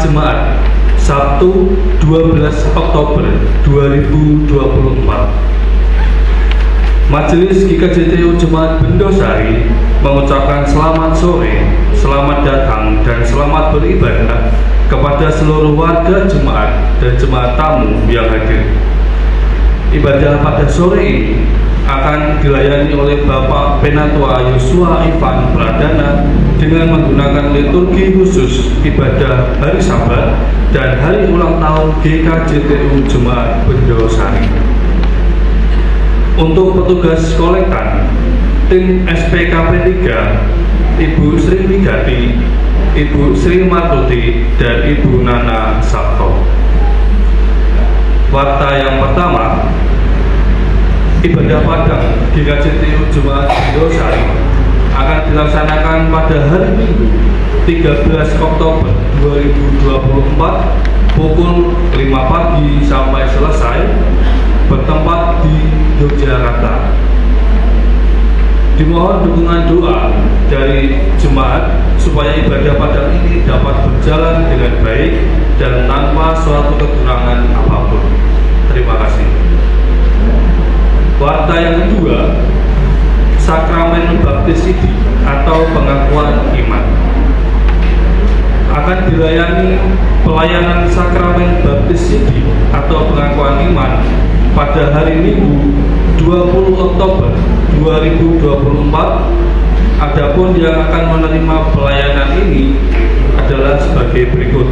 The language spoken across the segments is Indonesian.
Jemaat Sabtu 12 Oktober 2024. Majelis GKJTU Jemaat Bendosari mengucapkan selamat sore, selamat datang, dan selamat beribadah kepada seluruh warga jemaat dan jemaat tamu yang hadir. Ibadah pada sore ini akan dilayani oleh Bapak Penatua Yosua Ivan Pradana dengan menggunakan liturgi khusus ibadah hari Sabat dan hari ulang tahun GKJTU Jemaat Bendosari. Untuk petugas kolektan, tim SPKP 3, Ibu Sri Wigati, Ibu Sri Martuti, dan Ibu Nana Sabto. Warta yang pertama, ibadah padang GKJTU Jemaat Bendosari akan dilaksanakan pada hari Minggu 13 Oktober 2024 pukul 5 pagi sampai selesai, bertempat di Yogyakarta. Dimohon dukungan doa dari jemaat supaya ibadah padang ini dapat berjalan dengan baik dan tanpa suatu kekurangan apapun. Terima kasih. Warta yang kedua, sakramen baptisidi atau pengakuan iman. Akan dilayani pelayanan sakramen baptisidi atau pengakuan iman pada hari Minggu 20 Oktober 2024. Adapun yang akan menerima pelayanan ini adalah sebagai berikut.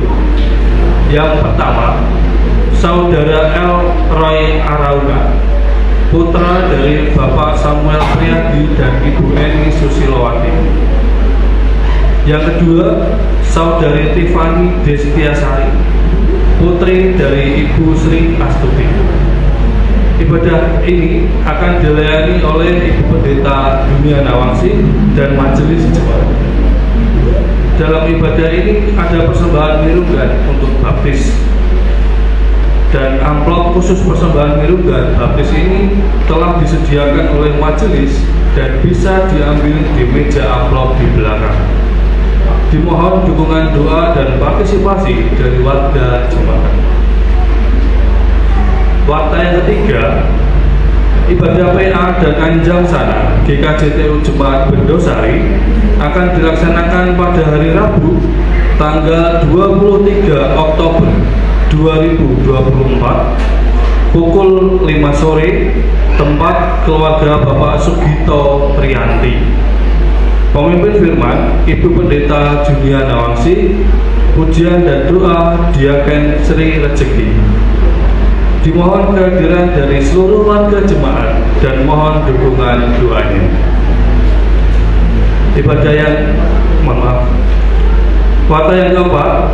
Yang pertama, Saudara L. Roy Arauna, putra dari Bapak Samuel Priadi dan Ibu Eni Susilowati. Yang kedua, Saudari Tiffany Destiasari, putri dari Ibu Sri Astuti. Ibadah ini akan dilayani oleh Ibu Pendeta Dunia Nawangsi dan Majelis Jemaat. Dalam ibadah ini ada persembahan mirunggan untuk baptis, dan amplop khusus persembahan mirunggan baptis ini telah disediakan oleh majelis dan bisa diambil di meja amplop di belakang. Dimohon dukungan doa dan partisipasi dari warga jemaat. Warta yang ketiga, ibadah PA dan Anjang Sana GKJTU Jemaat Bendosari akan dilaksanakan pada hari Rabu tanggal 23 Oktober 2024 pukul 5 sore, tempat keluarga Bapak Sugito Prianti. Pemimpin firman Ibu Pendeta Junia Nawangsi, pujian dan doa Diaken Sri Rezeki. Dimohon kehadiran dari seluruh warga jemaat dan mohon dukungan doanya. Warta yang keempat,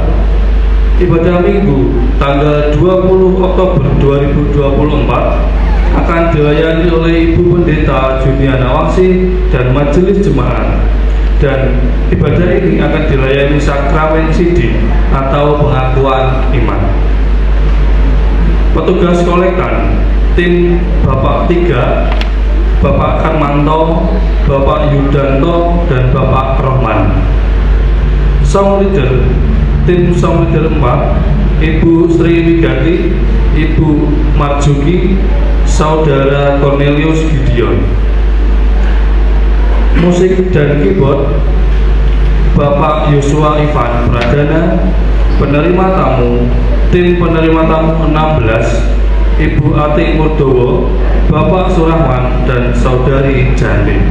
ibadah Minggu tanggal 20 Oktober 2024 akan dilayani oleh Ibu Pendeta Junia Nawangsi dan Majelis Jemaat, dan ibadah ini akan dilayani sakramen sidi atau pengakuan iman. Petugas kolektan, tim Bapak 3, Bapak Karmanto, Bapak Yudanto, dan Bapak Rohman. Song leader, tim song leader 4, Ibu Sri Wigati, Ibu Marjuki, Saudara Cornelius Gideon. Musik dan keyboard, Bapak Yosua Ivan Pradana. Penerima tamu, tim penerima tamu 16, Ibu Ati Murdowo, Bapak Surahman, dan Saudari Jandi.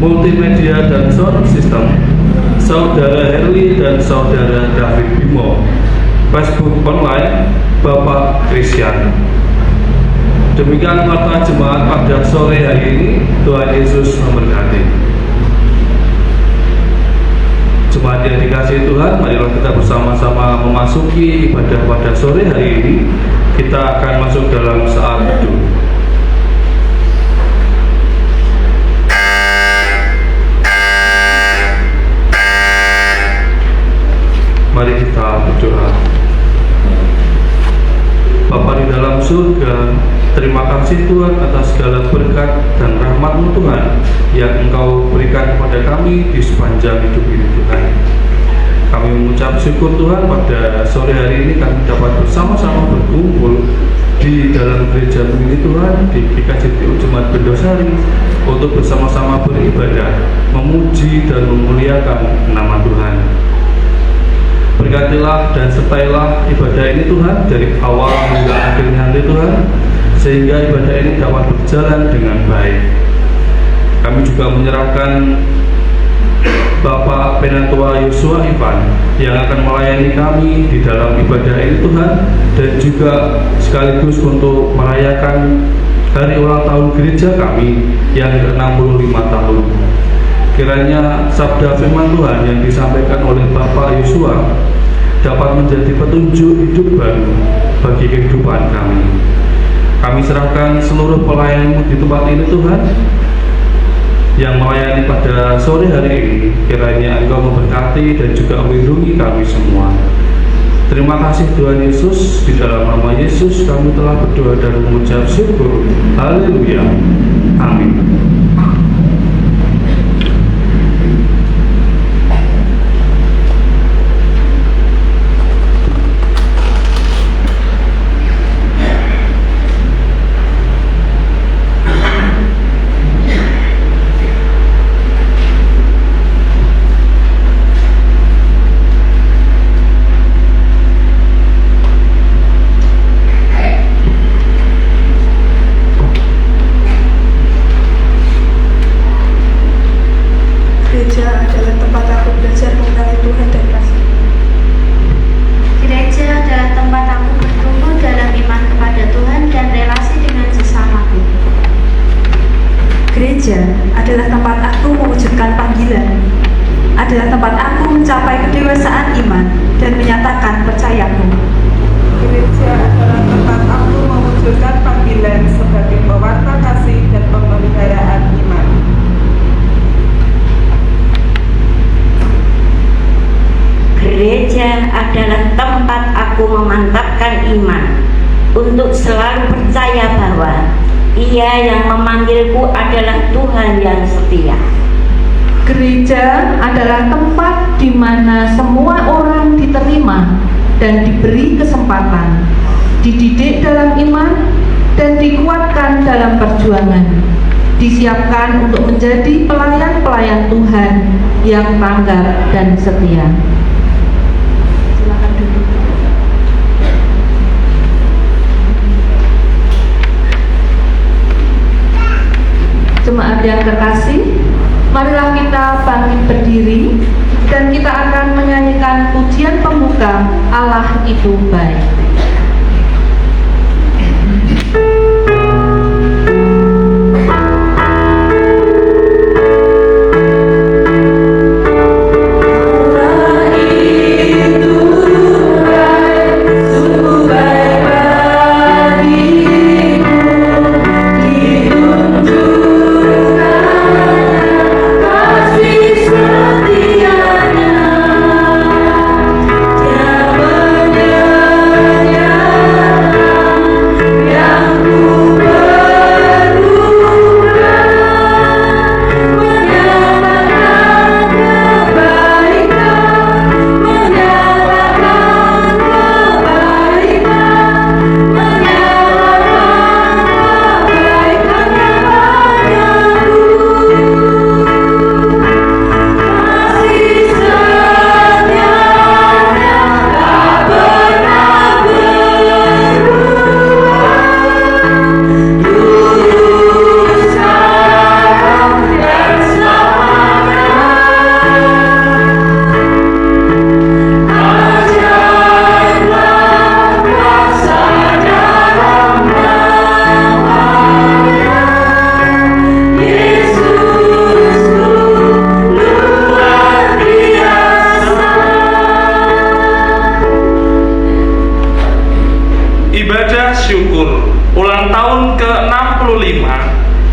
Multimedia dan sound system, Saudara Herli dan Saudara David Bimo. Facebook online, Bapak Christian. Demikian warta jemaat pada sore hari ini. Tuhan Yesus memberkati. Jemaat yang dikasihi Tuhan, marilah kita bersama-sama memasuki ibadah pada sore hari ini. Kita akan masuk dalam saat teduh. Mari kita berdoa. Bapa di dalam surga, terima kasih Tuhan atas segala berkat dan rahmat-Mu Tuhan yang Engkau berikan kepada kami di sepanjang hidup ini Tuhan. Kami mengucap syukur Tuhan pada sore hari ini kami dapat bersama-sama berkumpul di dalam gereja ini Tuhan, di GKJTU Jemaat Bendosari, untuk bersama-sama beribadah, memuji dan memuliakan nama Tuhan. Berkatilah dan sertailah ibadah ini Tuhan, dari awal hingga akhir nanti Tuhan, sehingga ibadah ini dapat berjalan dengan baik. Kami juga menyerahkan Bapak Penatua Yosua Ivan yang akan melayani kami di dalam ibadah ini Tuhan, dan juga sekaligus untuk merayakan hari ulang tahun gereja kami yang ke-65 tahun. Kiranya sabda firman Tuhan yang disampaikan oleh Bapak Yosua dapat menjadi petunjuk hidup baru bagi kehidupan kami. Kami serahkan seluruh pelayan-Mu di tempat ini Tuhan, yang melayani pada sore hari ini. Kiranya Engkau memberkati dan juga melindungi kami semua. Terima kasih Tuhan Yesus, di dalam nama Yesus kami telah berdoa dan mengucap syukur. Haleluya. Amin. Adalah tempat aku mewujudkan panggilan, adalah tempat aku mencapai kedewasaan iman dan menyatakan percayaku. Gereja adalah tempat aku mewujudkan panggilan sebagai pewarta kasih dan pemeliharaan iman. Gereja adalah tempat aku memantapkan iman untuk selalu percaya bahwa Ia yang memanggilku adalah Tuhan yang setia. Gereja adalah tempat di mana semua orang diterima dan diberi kesempatan, dididik dalam iman dan dikuatkan dalam perjuangan, disiapkan untuk menjadi pelayan-pelayan Tuhan yang tanggar dan setia. Silakan duduk. Jemaat yang terkasih, marilah kita bangkit berdiri dan kita akan menyanyikan pujian pembuka Allah itu baik.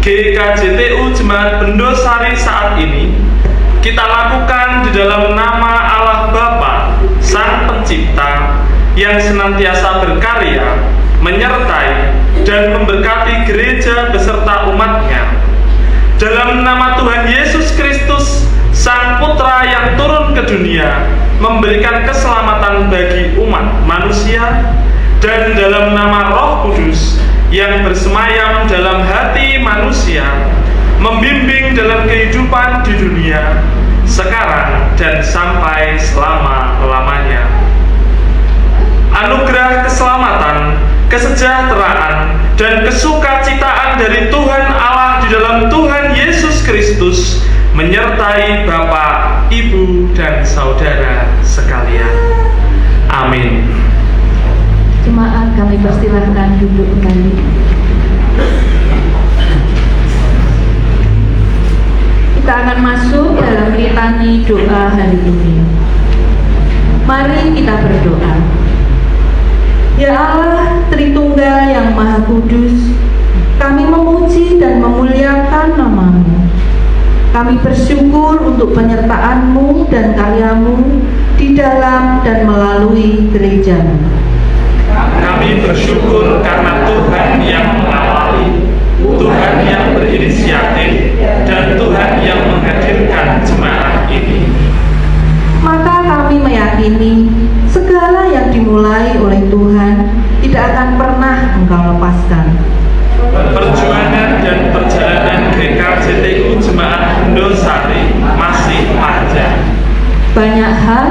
GKJTU Jemaat Bendosari saat ini kita lakukan di dalam nama Allah Bapa, Sang Pencipta, yang senantiasa berkarya, menyertai, dan memberkati gereja beserta umatnya. Dalam nama Tuhan Yesus Kristus, Sang Putra yang turun ke dunia, memberikan keselamatan bagi umat manusia, dan dalam nama Roh Kudus yang bersemayam dalam hati manusia, membimbing dalam kehidupan di dunia, sekarang dan sampai selama-lamanya. Anugerah keselamatan, kesejahteraan, dan kesukacitaan dari Tuhan Allah di dalam Tuhan Yesus Kristus menyertai Bapak, Ibu, dan saudara sekalian. Amin. Jemaat, kami persilahkan duduk kembali. Kita akan masuk dalam litani doa hari ini. Mari kita berdoa. Ya Allah, Tritunggal yang Maha Kudus, kami memuji dan memuliakan nama-Mu. Kami bersyukur untuk penyertaan-Mu dan karya-Mu di dalam dan melalui gereja-Mu. Kami bersyukur karena Tuhan yang mengawali, Tuhan yang berinisiatif, dan Tuhan yang menghadirkan jemaat ini. Maka kami meyakini segala yang dimulai oleh Tuhan tidak akan pernah Engkau lepaskan. Perjuangan dan perjalanan GKJTU Jemaat Indosari masih panjang. Banyak hal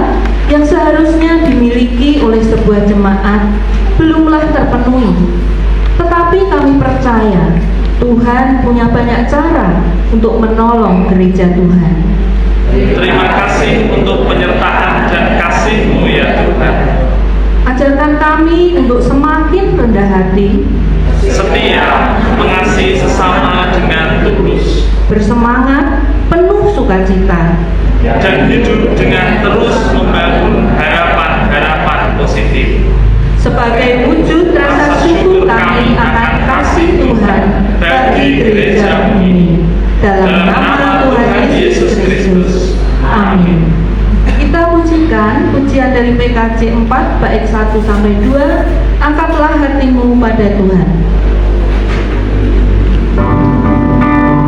yang seharusnya dimiliki oleh sebuah jemaat belumlah terpenuhi. Tetapi kami percaya Tuhan punya banyak cara untuk menolong gereja Tuhan. Terima kasih untuk penyertaan dan kasih-Mu ya Tuhan. Ajarkan kami untuk semakin rendah hati, Setia mengasihi sesama dengan tulus, bersemangat, penuh sukacita, dan hidup dengan terus membangun harapan-harapan positif. sebagai wujud rasa syukur kami akan kasih Tuhan bagi gereja ini. Dalam nama Tuhan Yesus Kristus. Amin. Kita pujikan pujian dari PKJ 4 bait 1-2, angkatlah hatimu pada Tuhan. Kami dan menari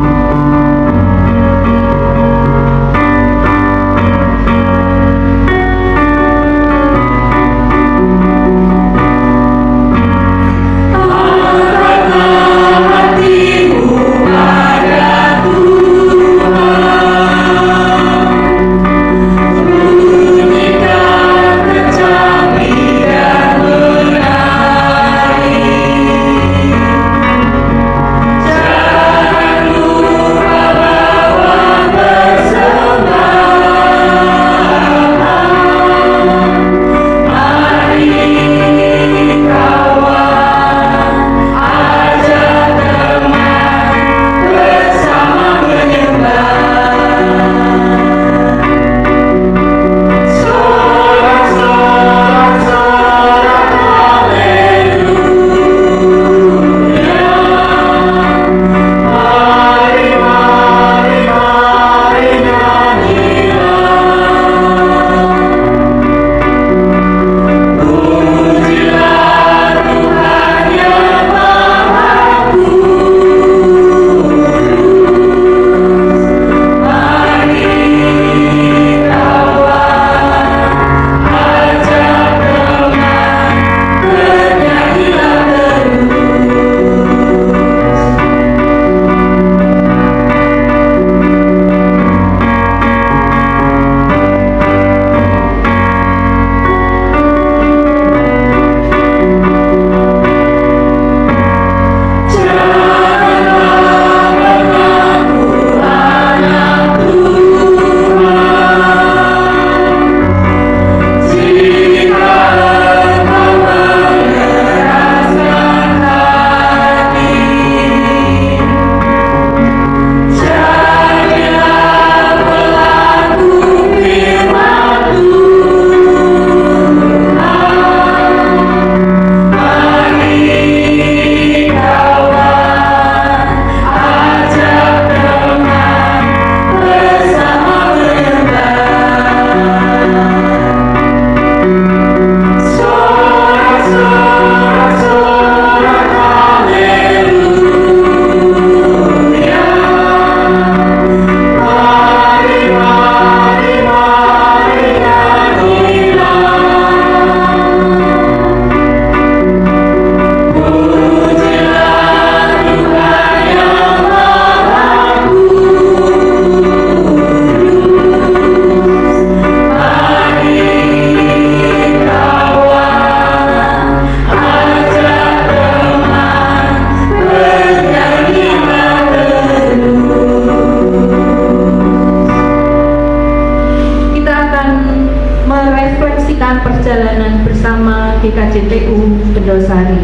merefleksikan perjalanan bersama GKJTU Bendosari.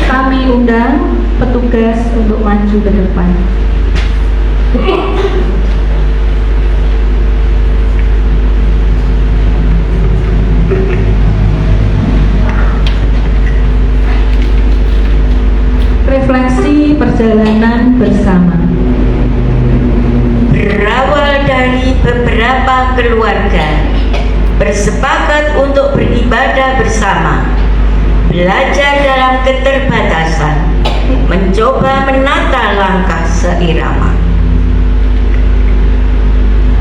Kami undang petugas untuk maju ke depan. Refleksi perjalanan bersama. Berawal dari beberapa keluarga bersepakat untuk beribadah bersama, belajar dalam keterbatasan, mencoba menata langkah seirama.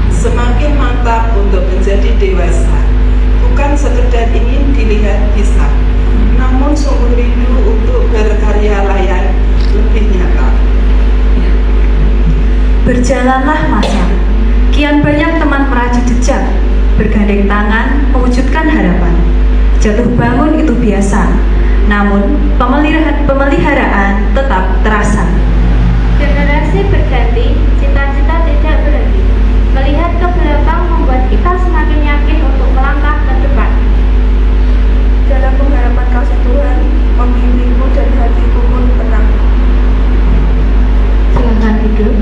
Semakin mantap untuk menjadi dewasa, bukan sekedar ingin dilihat bisa, namun sungguh rindu untuk berkarya layan lebih nyata. Berjalanlah masa, kian banyak teman merajut jejak, bergandeng tangan mewujudkan harapan. Jatuh bangun itu biasa, namun pemeliharaan tetap terasa. Generasi berganti, cita-cita tidak berhenti. Melihat ke belakang membuat kita semakin yakin untuk melangkah ke depan. Dalam pengharapan kasih Tuhan, membimbingku dan hatiku pun tenang. Silakan duduk.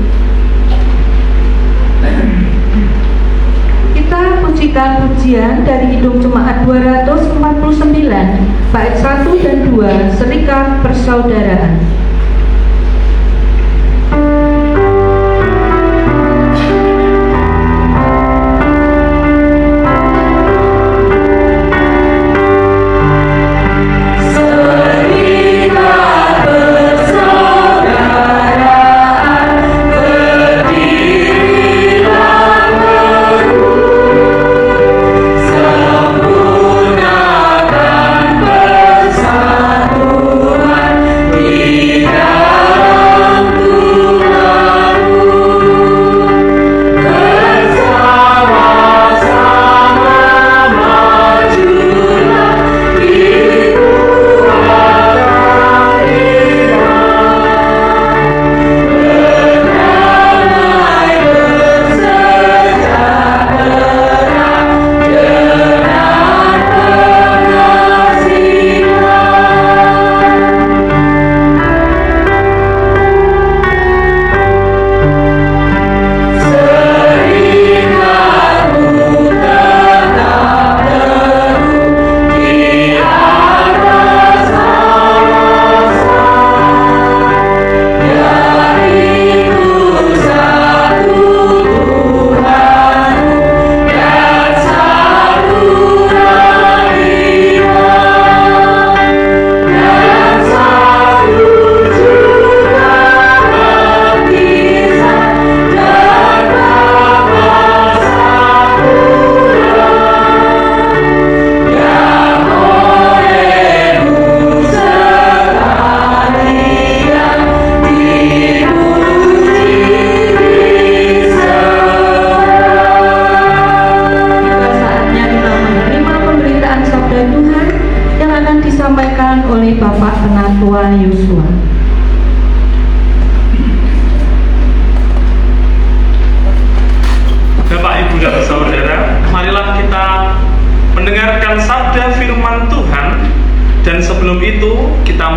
Kita pujikan pujian dari Kidung Jemaat 249, bait 1 dan 2, Serikat Persaudaraan.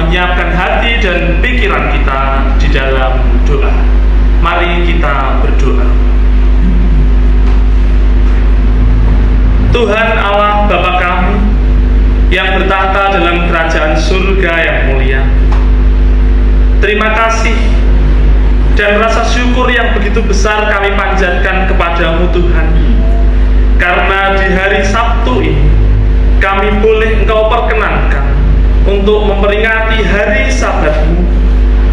menyiapkan hati dan pikiran kita di dalam doa. Mari kita berdoa. Tuhan Allah Bapa kami yang bertahta dalam kerajaan surga yang mulia, terima kasih dan rasa syukur yang begitu besar kami panjatkan kepadamu Tuhan, karena di hari Sabtu ini kami boleh Engkau perkenankan untuk memperingati hari Sabat-Mu.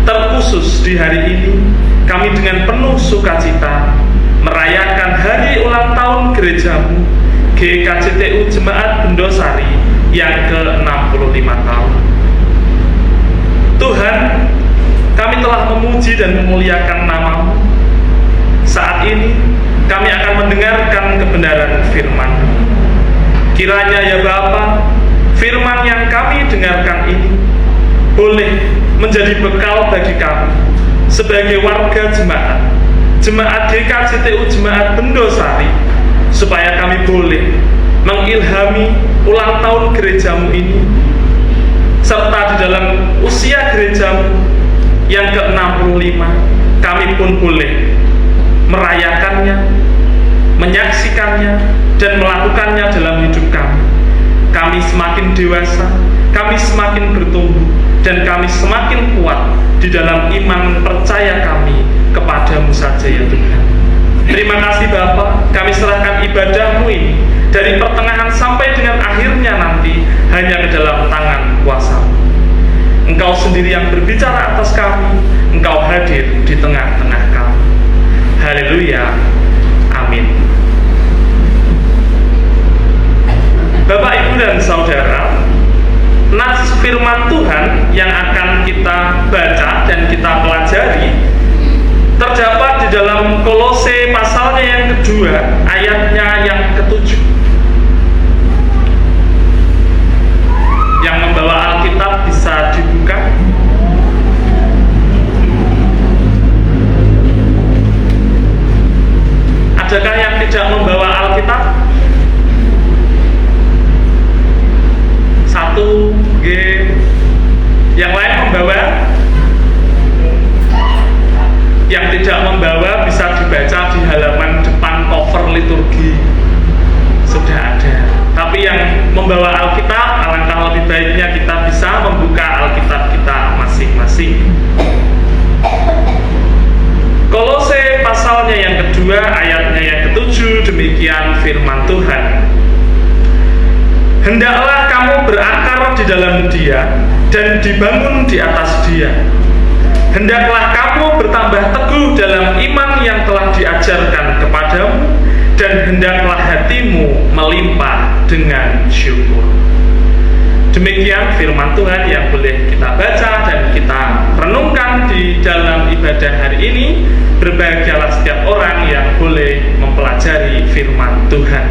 Terkhusus di hari ini kami dengan penuh sukacita merayakan hari ulang tahun gerejamu GKJTU Jemaat Bendosari yang ke-65 tahun. Tuhan, kami telah memuji dan memuliakan nama-Mu. Saat ini kami akan mendengarkan kebenaran firman. Kiranya ya Bapa, firman yang kami dengarkan ini boleh menjadi bekal bagi kami sebagai warga jemaat GKJTU Jemaat Bendosari, supaya kami boleh mengilhami ulang tahun gerejamu ini, serta di dalam usia gerejamu yang ke-65, kami pun boleh merayakannya, menyaksikannya, dan melakukannya dalam hidup kami. Kami semakin dewasa, kami semakin bertumbuh, dan kami semakin kuat di dalam iman percaya kami kepadamu saja ya Tuhan. Terima kasih Bapa, kami serahkan ibadahmu ini dari pertengahan sampai dengan akhirnya nanti hanya ke dalam tangan kuasa-Mu. Engkau sendiri yang berbicara atas kami, Engkau hadir di tengah-tengah kami. Haleluya, amin. Bapak, Ibu, dan Saudara, nas firman Tuhan yang akan kita baca dan kita pelajari terdapat di dalam Kolose pasalnya yang kedua, ayatnya yang ke-7. Yang membawa Alkitab bisa dibuka. Adakah yang tidak membawa Alkitab? 1G. Yang lain membawa? Yang tidak membawa bisa dibaca di halaman depan cover liturgi, sudah ada. Tapi yang membawa Alkitab, alangkah lebih baiknya kita bisa membuka Alkitab kita masing-masing. Kolose pasalnya yang kedua, ayatnya yang ke-7, demikian firman Tuhan. Hendaklah kamu berakar di dalam Dia dan dibangun di atas Dia. Hendaklah kamu bertambah teguh dalam iman yang telah diajarkan kepadamu, dan hendaklah hatimu melimpah dengan syukur. Demikian firman Tuhan yang boleh kita baca dan kita renungkan di dalam ibadah hari ini. Berbahagialah setiap orang yang boleh mempelajari firman Tuhan.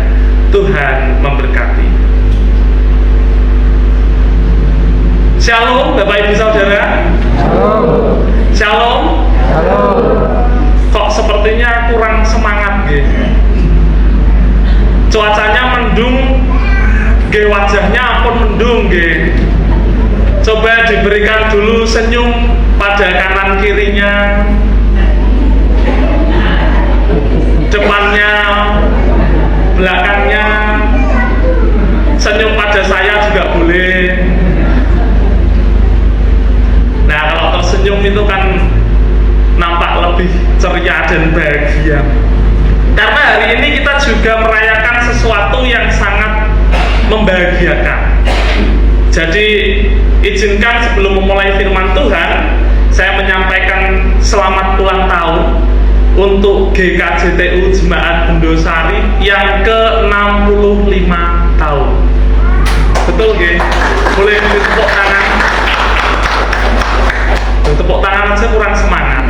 Tuhan memberkati. Shalom Bapak Ibu Saudara. Shalom. Kok sepertinya kurang semangat gitu. Cuacanya mendung, wajahnya ampun mendung gitu. Coba diberikan dulu senyum pada kanan kirinya, depannya, belakangnya. Senyum pada saya juga boleh. Nah, kalau tersenyum itu kan nampak lebih ceria dan bahagia. Karena hari ini kita juga merayakan sesuatu yang sangat membahagiakan. Jadi izinkan sebelum memulai firman Tuhan, saya menyampaikan selamat ulang tahun untuk GKJTU Jemaat Bendosari yang ke-65 tahun. Betul nggih? Boleh tepuk tangan. Tepuk tangan aja kurang semangat.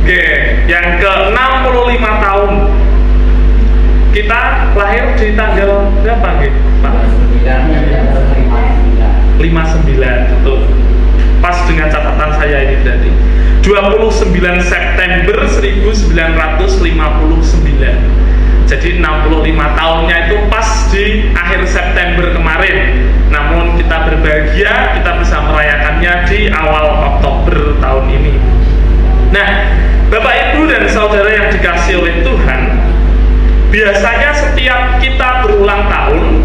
Oke, yang ke-65 tahun. Kita lahir di tanggal berapa nggih, Pak? 59, betul. Pas dengan catatan saya ini tadi. 29 September 1959. Jadi 65 tahunnya itu pas di akhir September kemarin. Namun kita berbahagia, kita bisa merayakannya di awal Oktober tahun ini. Nah, Bapak Ibu dan Saudara yang dikasihi oleh Tuhan, biasanya setiap kita berulang tahun,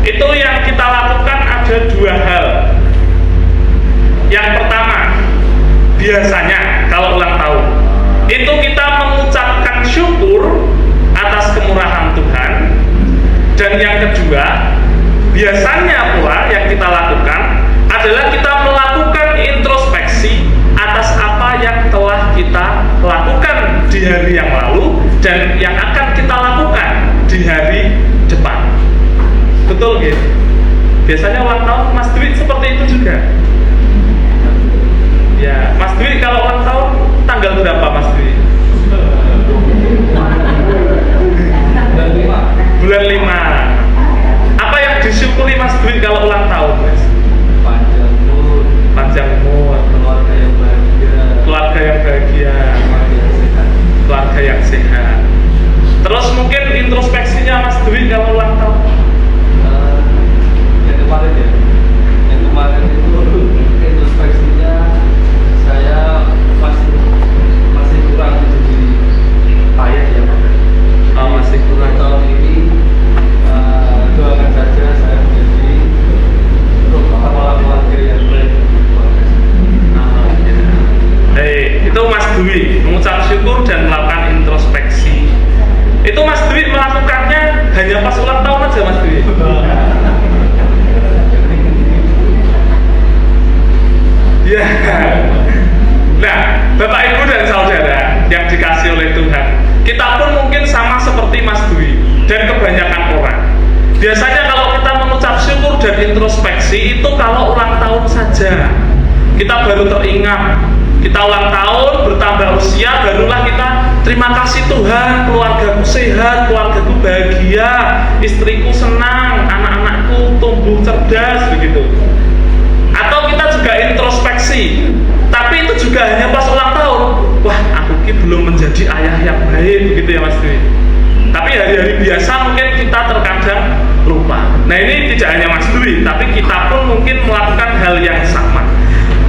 itu yang kita lakukan ada dua hal. Yang pertama, biasanya kalau ulang tahun, itu kita mengucapkan syukur atas kemurahan Tuhan. Dan yang kedua, biasanya pula yang kita lakukan adalah kita melakukan introspeksi atas apa yang telah kita lakukan di hari yang lalu dan yang akan kita lakukan di hari depan. Betul gitu? Biasanya ulang tahun Mas Dwi seperti itu juga. Ya, Mas Dwi kalau ulang tahun tanggal berapa Mas Dwi? Bulan 5. Apa yang disyukuri Mas Dwi kalau ulang tahun, Mas? Panjang umur, keluarga yang bahagia, keluarga syukur dan melakukan introspeksi. Itu Mas Dwi melakukannya hanya pas ulang tahun aja, Mas Dwi? Ya. Nah, Bapak Ibu dan Saudara yang dikasih oleh Tuhan, kita pun mungkin sama seperti Mas Dwi dan kebanyakan orang. Biasanya kalau kita mengucap syukur dan introspeksi itu kalau ulang tahun saja. Kita baru teringat, kita ulang tahun, bertambah usia, barulah kita terima kasih Tuhan, keluargaku sehat, keluargaku bahagia, istriku senang, anak-anakku tumbuh cerdas, begitu. Atau kita juga introspeksi, tapi itu juga hanya pas ulang tahun. Wah, aku belum menjadi ayah yang baik, begitu ya Mas Dwi. Tapi hari-hari biasa mungkin kita terkadang lupa. Nah, ini tidak hanya Mas Dwi, tapi kita pun mungkin melakukan hal yang sama.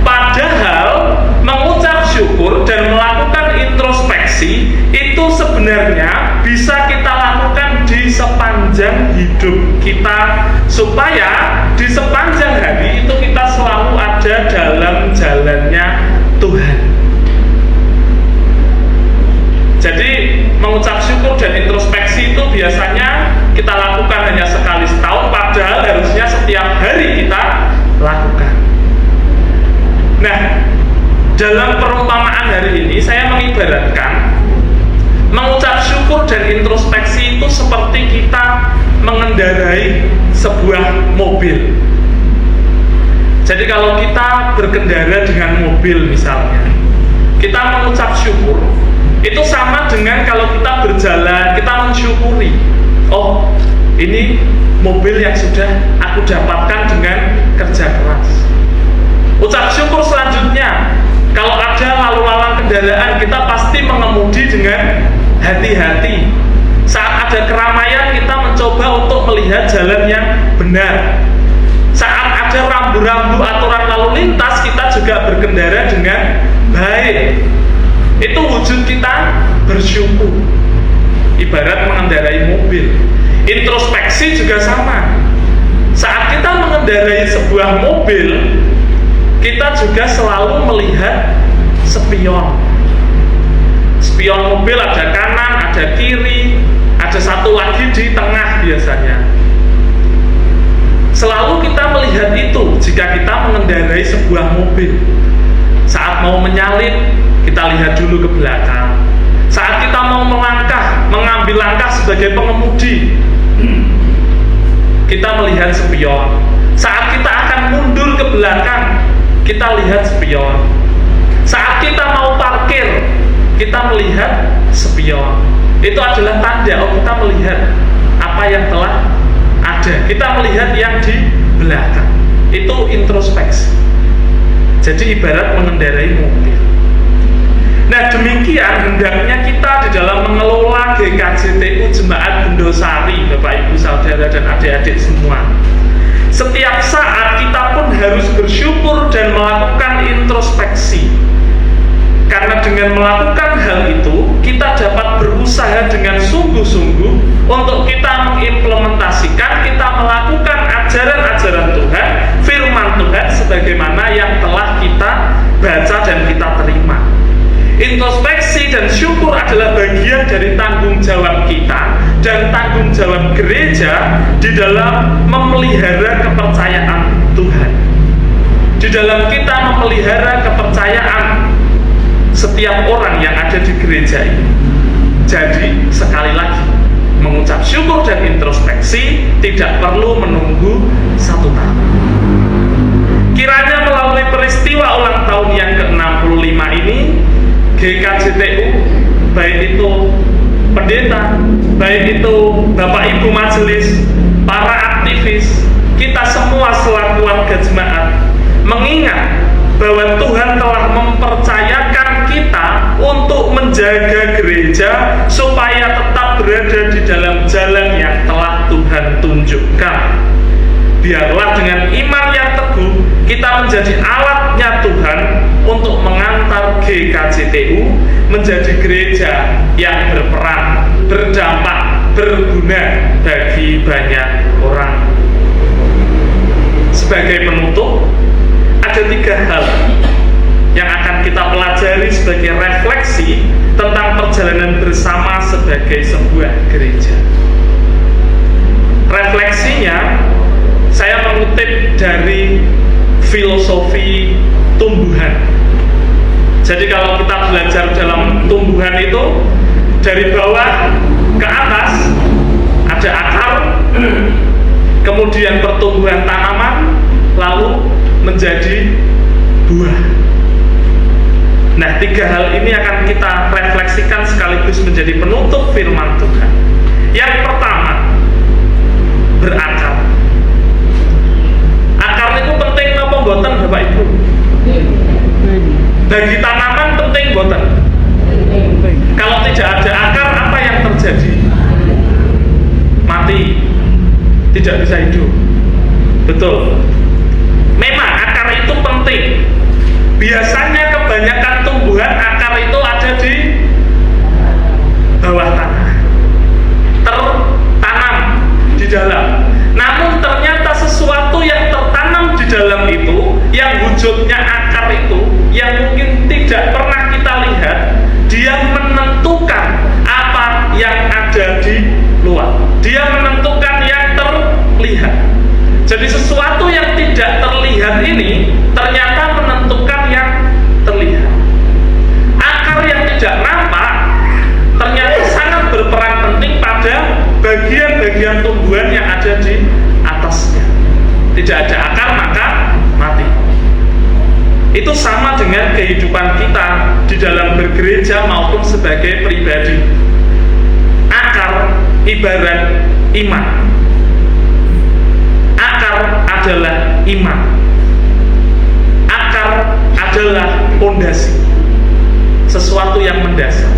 Padahal mengucap syukur dan melakukan introspeksi itu sebenarnya bisa kita lakukan di sepanjang hidup kita, supaya di sepanjang hari itu kita selalu ada dalam jalannya Tuhan. Jadi mengucap syukur dan introspeksi itu biasanya kita lakukan hanya sekali setahun, padahal harusnya setiap hari kita lakukan. Nah, dalam perumpamaan hari ini saya mengibaratkan mengucap syukur dan introspeksi itu seperti kita mengendarai sebuah mobil. Jadi kalau kita berkendara dengan mobil misalnya, kita mengucap syukur, itu sama dengan kalau kita berjalan, kita mensyukuri. Oh, ini mobil yang sudah aku dapatkan dengan kerja keras. Ucap syukur selanjutnya, kalau ada lalu lalang kendaraan, kita pasti mengemudi dengan hati-hati. Saat ada keramaian, kita mencoba untuk melihat jalan yang benar. Saat ada rambu-rambu aturan lalu lintas, kita juga berkendara dengan baik. Itu wujud kita bersyukur, ibarat mengendarai mobil. Introspeksi juga sama. Saat kita mengendarai sebuah mobil, kita juga selalu melihat spion. Spion mobil ada kanan, ada kiri, ada satu lagi di tengah biasanya. Selalu kita melihat itu jika kita mengendarai sebuah mobil. Saat mau menyalip, kita lihat dulu ke belakang. Saat kita mau melangkah, mengambil langkah sebagai pengemudi, kita melihat spion. Saat kita akan mundur ke belakang, kita lihat spion. Saat kita mau parkir, kita melihat spion. Itu adalah tanda, oh, kita melihat apa yang telah ada. Kita melihat yang di belakang. Itu introspeksi. Jadi ibarat mengendarai mobil. Nah, demikian hendaknya kita di dalam mengelola GKJTU Jemaat Bendosari, Bapak Ibu Saudara dan adik-adik semua. Setiap saat kita pun harus bersyukur dan melakukan introspeksi. Karena dengan melakukan hal itu, kita dapat berusaha dengan sungguh-sungguh untuk kita mengimplementasikan, kita melakukan ajaran-ajaran Tuhan, firman Tuhan sebagaimana yang telah kita baca dan kita terima. Introspeksi dan syukur adalah bagian dari tanggung jawab kita dan tanggung jawab gereja di dalam memelihara kepercayaan Tuhan, di dalam kita memelihara kepercayaan setiap orang yang ada di gereja ini. Jadi sekali lagi, mengucap syukur dan introspeksi tidak perlu menunggu 1 tahun. Kiranya melalui peristiwa ulang tahun yang ke-65 ini, GKJTU, baik itu pendeta, baik itu Bapak Ibu majelis, para aktivis, kita semua selaku warga jemaat mengingat bahwa Tuhan telah mempercayakan kita untuk menjaga gereja supaya tetap berada di dalam jalan yang telah Tuhan tunjukkan. Biarlah dengan iman yang teguh kita menjadi alatnya Tuhan untuk mengantar GKJTU menjadi gereja yang berperan, berdampak, berguna bagi banyak orang. Sebagai penutup, ada 3 hal yang akan kita pelajari sebagai refleksi tentang sebagai sebuah gereja. Refleksinya, saya mengutip dari filosofi tumbuhan. Jadi kalau kita belajar dalam tumbuhan itu, dari bawah ke atas ada akar, kemudian pertumbuhan tanaman, lalu menjadi buah. Nah, 3 hal ini akan kita refleksikan sekaligus menjadi penutup firman Tuhan. Yang pertama, berakar. Akar itu penting apa mboten, Bapak Ibu? Bagi tanaman penting mboten? Kalau tidak ada akar, apa yang terjadi? Mati, tidak bisa hidup. Betul. Memang akar itu penting. Biasanya kebanyakan tumbuhan akar itu ada di bawah tanah, tertanam di dalam. Namun ternyata sesuatu yang tertanam di dalam itu, yang wujudnya akar itu, yang mungkin tidak pernah kita lihat, dia menentukan apa yang ada di luar. Dia menentukan yang terlihat. Jadi sesuatu yang tidak terlihat ini ternyata menentukan yang terlihat. Akar yang tidak nampak ternyata sangat berperan penting pada bagian-bagian tumbuhan yang ada di atasnya. Tidak ada akar maka mati. Itu sama dengan kehidupan kita di dalam bergereja maupun sebagai pribadi. Akar ibarat iman. Akar adalah iman. Akar adalah fondasi, sesuatu yang mendasar.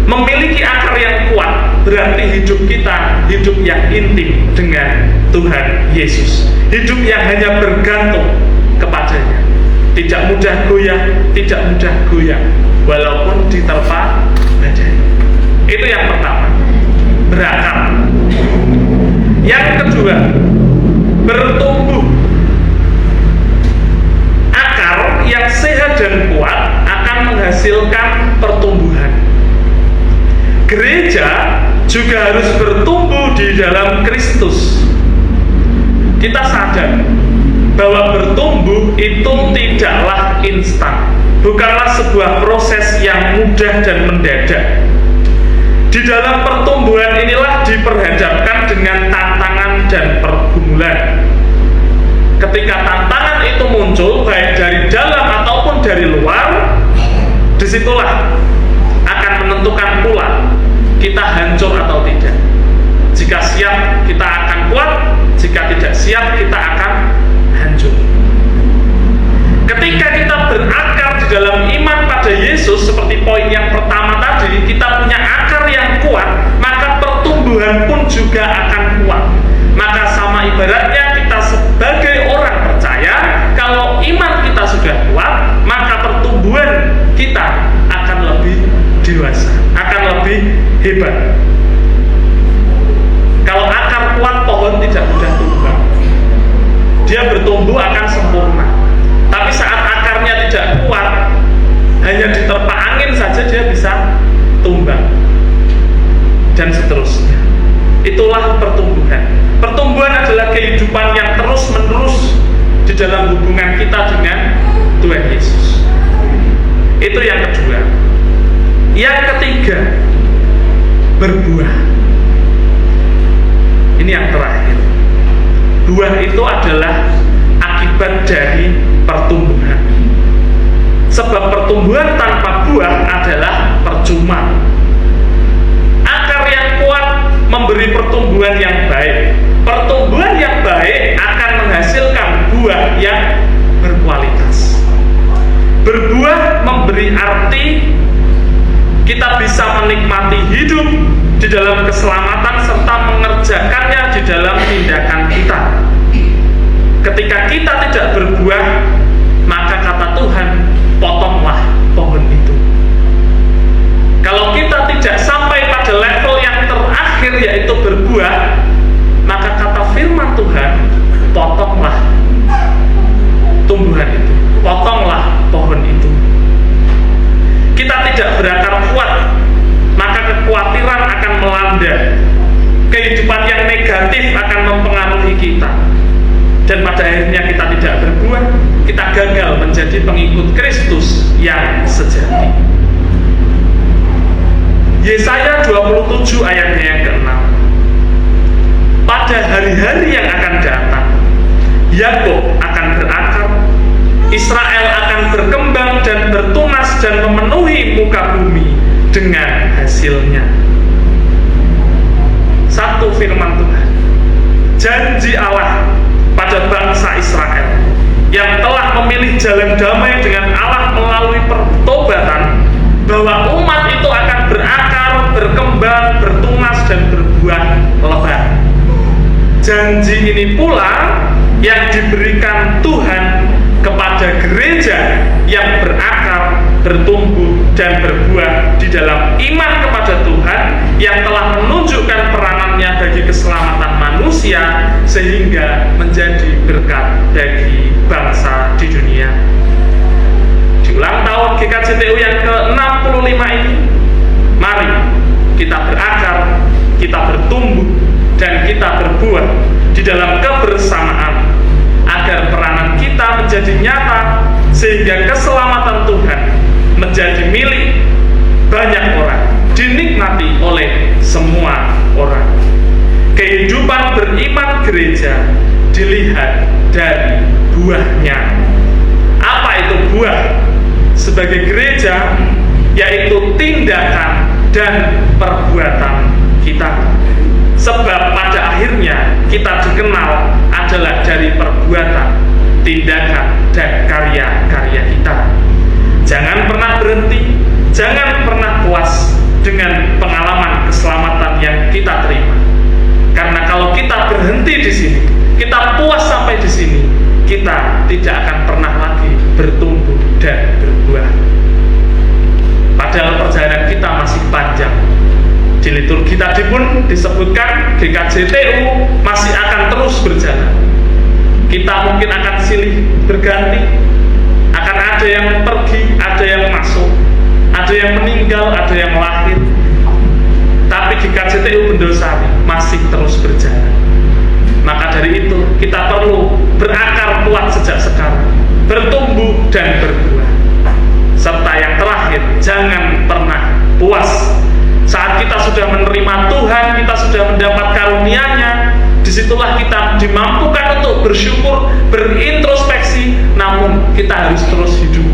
Memiliki akar yang kuat berarti hidup kita hidup yang intim dengan Tuhan Yesus. Hidup yang hanya bergantung kepadanya. Tidak mudah goyah, tidak mudah goyah, walaupun diterpa badai. Itu yang pertama, berakar. Yang kedua, bertumbuh. Akar yang sehat dan kuat akan menghasilkan pertumbuhan. Gereja juga harus bertumbuh di dalam Kristus. Kita sadar bahwa bertumbuh itu tidaklah instan, bukanlah sebuah proses yang mudah dan mendadak. Di dalam pertumbuhan inilah diperhadapkan dengan tantangan dan pergumulan. Ketika tantangan itu muncul baik dari dalam ataupun dari luar, disitulah akan menentukan pula kita hancur atau tidak. Jika siap kita akan kuat, jika tidak siap kita akan hancur. Ketika kita berakar di dalam iman pada Yesus, seperti poin yang pertama tadi, kita punya akar yang kuat, maka pertumbuhan pun juga akan kuat. Maka sama ibaratnya kita sebagai orang percaya, kalau iman kita sudah kuat, maka pertumbuhan kita akan lebih dewasa, akan lebih hebat. Kalau akar kuat, pohon tidak mudah tumbang. Dia bertumbuh akan sempurna. Tapi saat akarnya tidak kuat, hanya diterpa angin saja dia bisa tumbang, dan seterusnya. Itulah pertumbuhan. Pertumbuhan adalah kehidupan yang terus-menerus di dalam hubungan kita dengan Tuhan Yesus. Itu yang kedua. Yang ketiga, berbuah. Ini yang terakhir. Buah itu adalah akibat dari pertumbuhan. Sebab pertumbuhan tanpa buah adalah percuma. Akar yang kuat memberi pertumbuhan yang baik. Pertumbuhan yang baik akan menghasilkan buah yang berkualitas. Berbuah memberi arti kita bisa menikmati hidup di dalam keselamatan serta mengerjakannya di dalam tindakan kita. Ketika kita tidak berbuah, maka kata Tuhan, potonglah pohon itu. Kalau kita tidak sampai pada level yang terakhir yaitu berbuah, maka kata firman Tuhan, potonglah tumbuhan itu, potonglah pohon itu. Kita tidak berakar kuat, maka akhirnya kita tidak berbuah, kita gagal menjadi pengikut Kristus yang sejati. Yesaya 27 ayatnya yang ke-6. Pada hari-hari yang akan datang, Yakub akan berakar, Israel akan berkembang dan bertunas dan memenuhi muka bumi dengan hasilnya. Satu firman Tuhan, janji Allah pada bangsa Israel yang telah memilih jalan damai dengan Allah melalui pertobatan, bahwa umat itu akan berakar, berkembang, bertunas dan berbuah lebat. Janji ini pula yang diberikan Tuhan kepada gereja yang berakar, bertumbuh dan berbuah di dalam iman kepada Tuhan, yang telah menunjukkan peranannya bagi keselamatan manusia sehingga menjadi berkat bagi bangsa di dunia. Di ulang tahun GKJTU yang ke-65 ini, mari kita berakar, kita bertumbuh dan kita berbuah di dalam kebersamaan, agar peranan kita menjadi nyata sehingga keselamatan Tuhan menjadi milik banyak orang, dinikmati oleh semua orang. Kehidupan beriman gereja dilihat dari buahnya. Apa itu buah? Sebagai gereja, yaitu tindakan dan perbuatan kita. Sebab pada akhirnya kita dikenal adalah dari perbuatan, tindakan, dan karya-karya kita. Jangan pernah berhenti, jangan pernah puas dengan pengalaman keselamatan yang kita terima. Karena kalau kita berhenti di sini, kita puas sampai di sini, kita tidak akan pernah lagi bertumbuh dan berbuah. Padahal perjalanan kita masih panjang. Di liturgi tadi pun disebutkan GKJTU masih akan terus berjalan. Kita mungkin akan silih berganti, akan ada yang pergi, ada yang masuk, ada yang meninggal, ada yang lahir. Tapi GKJTU Bendosari masih terus berjalan. Maka dari itu kita perlu berakar kuat sejak sekarang, bertumbuh dan berbuah. Serta yang terakhir, jangan pernah puas. Saat kita sudah menerima Tuhan, kita sudah mendapat karunia-Nya, disitulah kita dimampukan untuk bersyukur, berintrospeksi, namun kita harus terus hidup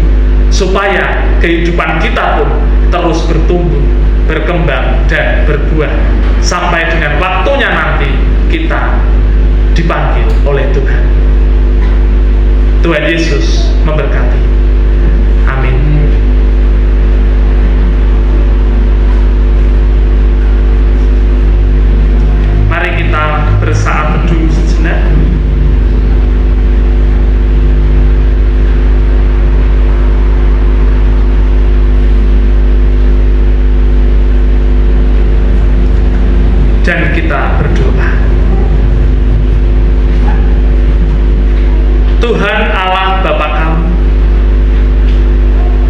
supaya kehidupan kita pun terus bertumbuh, berkembang dan berbuah sampai dengan waktunya nanti kita dipanggil oleh Tuhan. Tuhan Yesus memberkati. Amin. Mari kita bersaat teduh sejenak. Dan kita berdoa. Tuhan Allah Bapa kami,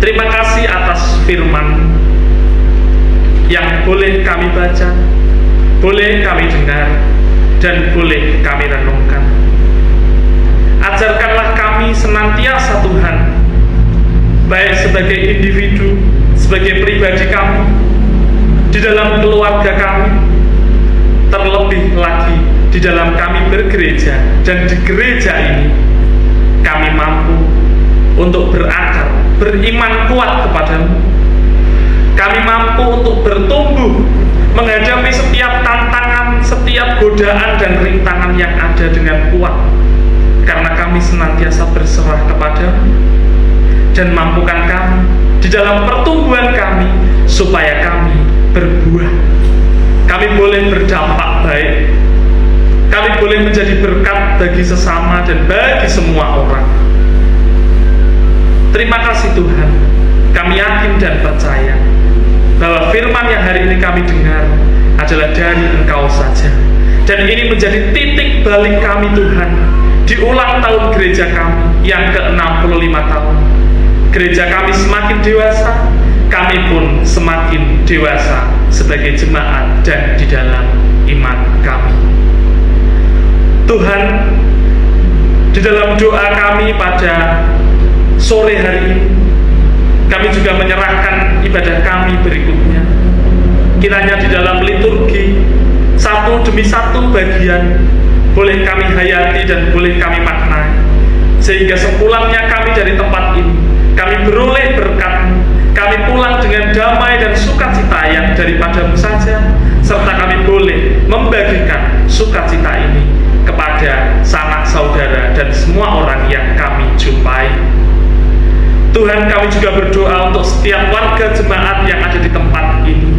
terima kasih atas firman yang boleh kami baca, boleh kami dengar, dan boleh kami renungkan. Ajarkanlah kami senantiasa Tuhan, baik sebagai individu, sebagai pribadi kami, di dalam keluarga kami, terlebih lagi di dalam kami bergereja, dan di gereja ini kami mampu untuk berakar, beriman kuat kepadamu. Kami mampu untuk bertumbuh, menghadapi setiap tantangan, setiap godaan dan rintangan yang ada dengan kuat, karena kami senantiasa berserah kepadamu. Dan mampukan kami di dalam pertumbuhan kami, supaya kami berbuah. Kami boleh berdampak baik, kami boleh menjadi berkat bagi sesama dan bagi semua orang. Terima kasih Tuhan, kami yakin dan percaya bahwa firman yang hari ini kami dengar adalah dari Engkau saja. Dan ini menjadi titik balik kami Tuhan di ulang tahun gereja kami yang ke-65 tahun. Gereja kami semakin dewasa, kami pun semakin dewasa sebagai jemaat dan di dalam iman kami. Tuhan, Di dalam doa kami pada sore hari ini, kami juga menyerahkan ibadah kami berikutnya. Kiranya di dalam liturgi satu demi satu bagian boleh kami hayati dan boleh kami maknai, sehingga sepulangnya kami dari tempat ini, kami beroleh berkat, kami pulang dengan damai dan sukacita yang daripadamu saja, serta kami boleh membagikan sukacita ini kepada sanak saudara dan semua orang yang kami jumpai. Tuhan, kami juga berdoa untuk setiap warga jemaat yang ada di tempat ini.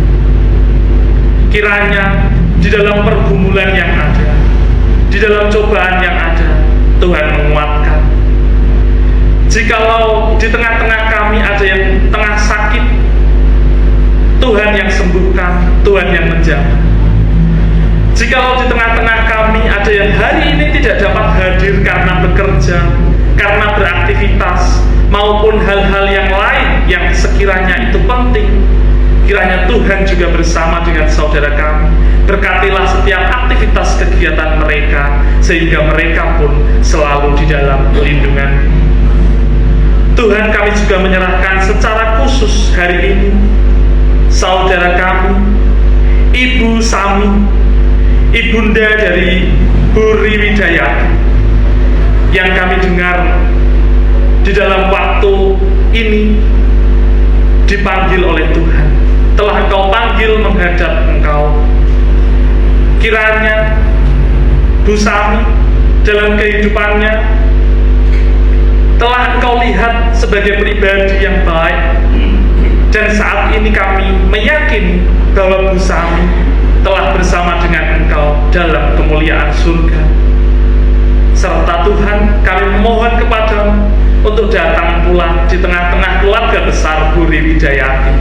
Kiranya di dalam pergumulan yang ada, di dalam cobaan yang ada, Tuhan menguatkan. Jikalau di tengah-tengah kami ada yang tengah sakit, Tuhan yang sembuhkan, Tuhan yang menjaga. Jikalau di tengah-tengah kami ada yang hari ini tidak dapat hadir karena bekerja, karena beraktivitas, maupun hal-hal yang lain yang sekiranya itu penting, kiranya Tuhan juga bersama dengan saudara kami. Berkatilah setiap aktivitas kegiatan mereka, sehingga mereka pun selalu di dalam perlindungan. Tuhan, kami juga menyerahkan secara khusus hari ini saudara kami, Ibu Sami, ibunda dari Bu Riwidayati, yang kami dengar di dalam waktu ini dipanggil oleh Tuhan, telah Engkau panggil menghadap Engkau. Kiranya Bu Sami dalam kehidupannya telah Engkau lihat sebagai pribadi yang baik, dan saat ini kami meyakini bahwa Bu Sami telah bersama dengan Engkau dalam kemuliaan surga. Serta Tuhan, kami memohon kepadamu untuk datang pula di tengah-tengah keluarga besar Bu Riwidayati,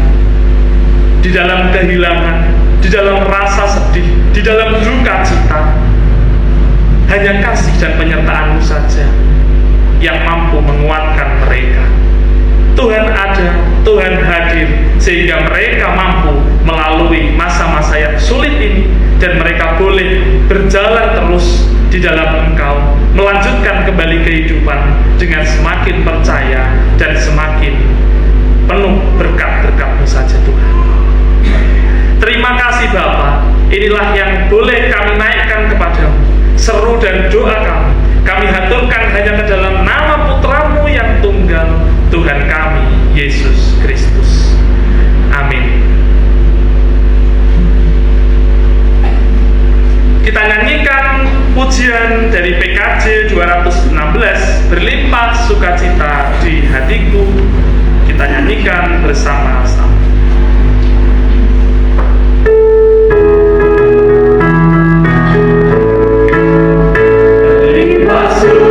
di dalam kehilangan, di dalam rasa sedih, di dalam duka cita. Hanya kasih dan penyertaan-Mu saja yang mampu menguatkan mereka. Tuhan ada, Tuhan hadir, sehingga mereka mampu melalui masa-masa yang sulit ini, dan mereka boleh berjalan terus di dalam Engkau, melanjutkan kembali kehidupan dengan semakin percaya dan semakin penuh berkat-berkat-Mu saja Tuhan. Terima kasih Bapa, inilah yang boleh kami naikkan kepadamu, seru dan doa kami haturkan hanya ke dalam nama Putra-Mu yang tunggal, Tuhan kami, Yesus Kristus. Amin. Kita nyanyikan pujian dari PKJ 216, berlimpah sukacita di hatiku. Kita nyanyikan bersama-sama. Hatiku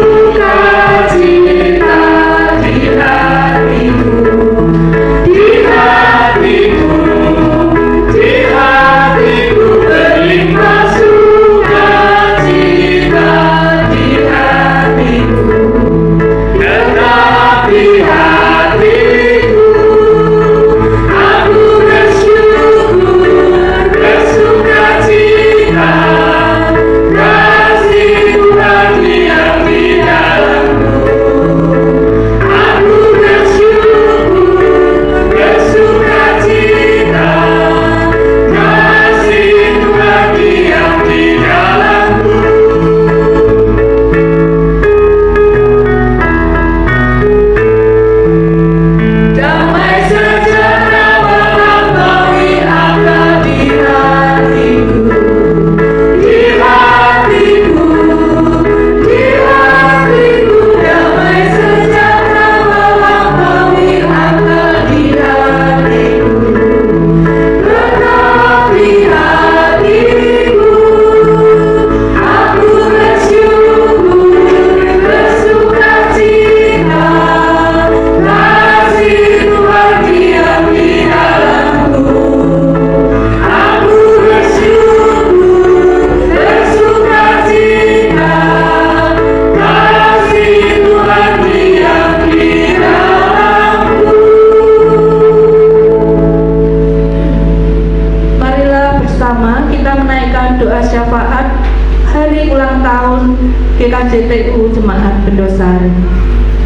GKJTU Jemaat Bendosari.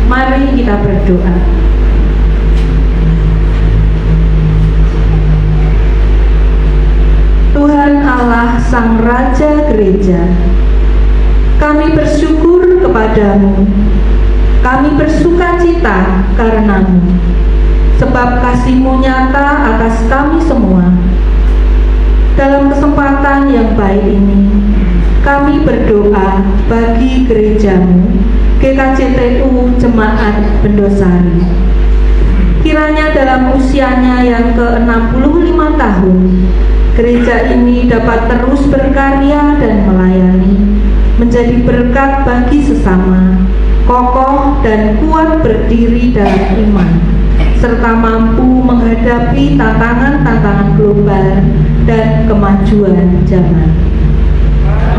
Mari kita berdoa. Tuhan Allah Sang Raja Gereja, kami bersyukur kepadamu, kami bersukacita karenamu, sebab kasih-Mu nyata atas kami semua. Dalam kesempatan yang baik ini, kami berdoa bagi gereja-Mu, GKJTU Jemaat Bendosari. Kiranya dalam usianya yang ke-65 tahun, gereja ini dapat terus berkarya dan melayani, menjadi berkat bagi sesama, kokoh dan kuat berdiri dalam iman, serta mampu menghadapi tantangan-tantangan global dan kemajuan zaman.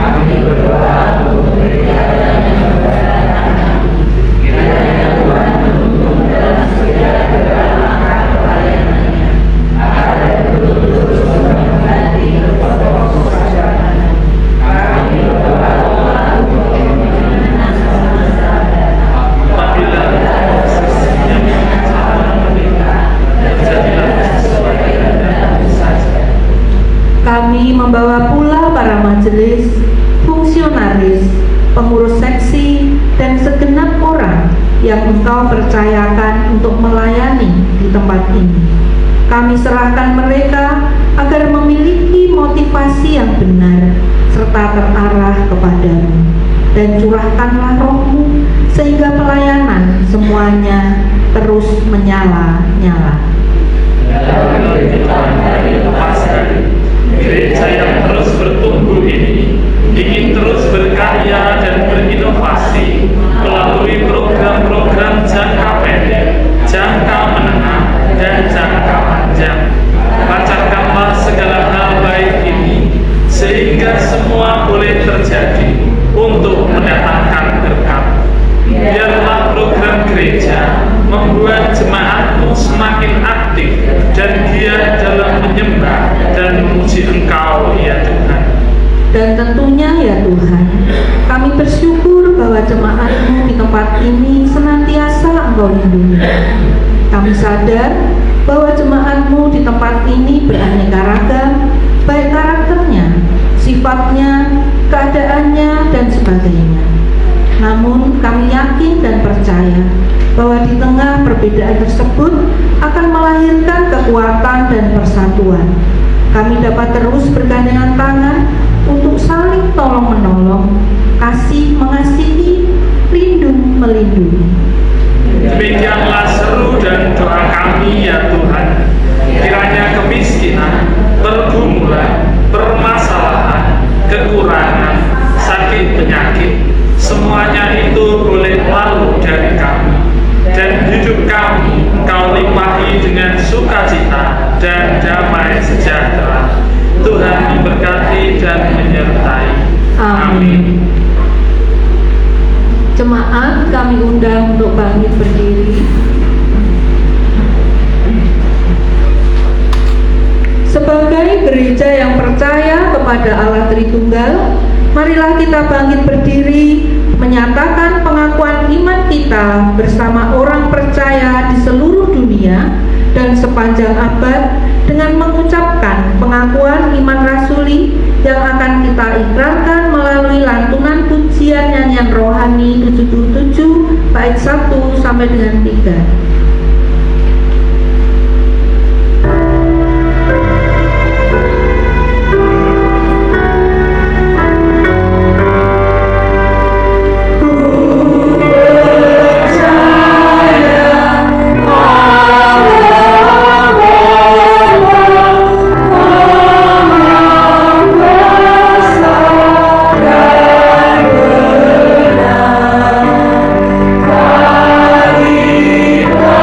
Kami berdoa untuk gereja dan kiranya Tuhan menuntun dalam segala langkah pelayanannya, agar betul-betul menghormati protokol kesehatan. Kami berdoa untuk kemenangan semasa apabila sesungguhnya calon mereka dan jadilah sesuai kehendak saja. Kami membawa pula para majelis, fungsionaris, pengurus seksi, dan segenap orang yang Engkau percayakan untuk melayani di tempat ini. Kami serahkan mereka agar memiliki motivasi yang benar serta terarah kepadamu, dan curahkanlah Roh-Mu sehingga pelayanan semuanya terus menyala-nyala. Gereja yang terus bertumbuh ini ingin terus berkarya dan berinovasi melalui program-program jangka pendek, jangka menengah, dan jangka panjang. Lancarkanlah segala hal baik ini sehingga semua boleh terjadi untuk mendatangkan berkat. Biarlah program gereja membuat jemaat-Mu semakin aktif dan giat dalam menyembah dan memuji Engkau, ya Tuhan. Dan tentunya ya Tuhan, kami bersyukur bahwa jemaat-Mu di tempat ini senantiasa Engkau lindungi. Kami sadar bahwa jemaat-Mu di tempat ini beraneka ragam, baik karakternya, sifatnya, keadaannya, dan sebagainya. Namun kami yakin dan percaya bahwa di tengah perbedaan tersebut akan melahirkan kekuatan dan persatuan. Kami dapat terus bergandengan tangan untuk saling tolong-menolong, kasih mengasihi, lindung melindungi. Demikianlah seru dan doa kami, ya Tuhan. Kiranya kemiskinan, pergumulan, permasalahan, kekurangan, sakit penyakit, semuanya itu boleh lalu dari kami, dan hidup kami Engkau limpahi dengan sukacita dan damai sejahtera. Tuhan memberkati dan menyertai. Amin. Jemaat kami undang untuk bangkit berdiri. Sebagai gereja yang percaya kepada Allah Tritunggal, marilah kita bangkit berdiri menyatakan pengakuan iman kita bersama orang percaya di seluruh dunia dan sepanjang abad dengan mengucapkan pengakuan iman rasuli yang akan kita ikrarkan melalui lantunan pujian nyanyian rohani 77 bait 1 sampai dengan 3. Kita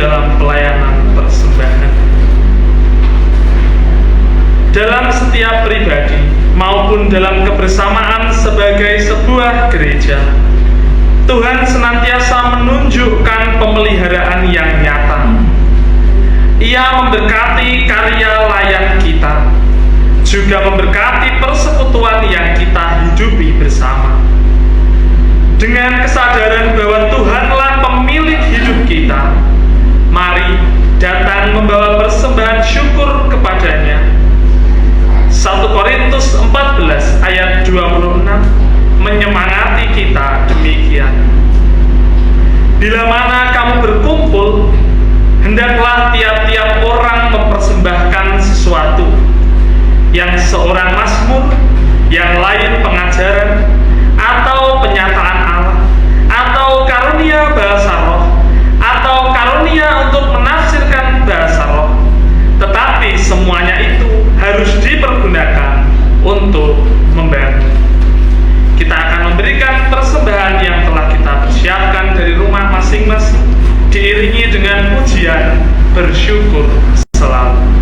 dalam pelayanan persembahan. Dalam setiap pribadi maupun dalam kebersamaan sebagai sebuah gereja, Tuhan senantiasa menunjukkan pemeliharaan yang nyata. Ia memberkati karya layak kita, juga memberkati persekutuan yang kita hidupi bersama. Dengan kesadaran bahwa Tuhanlah pemilik hidup kita, mari datang membawa persembahan syukur kepadanya. 1 Korintus 14 ayat 26 menyemangati kita demikian. Bila mana kamu berkumpul, hendaklah tiap-tiap orang mempersembahkan sesuatu, yang seorang mazmur, yang lain pengajaran, atau penyataan Allah, atau karunia bahasa roh, atau karunia untuk menafsirkan bahasa roh. Tetapi semuanya itu harus dipergunakan untuk membantu. Kita akan memberikan persembahan yang telah kita persiapkan dari rumah masing-masing, diiringi dengan pujian bersyukur selalu.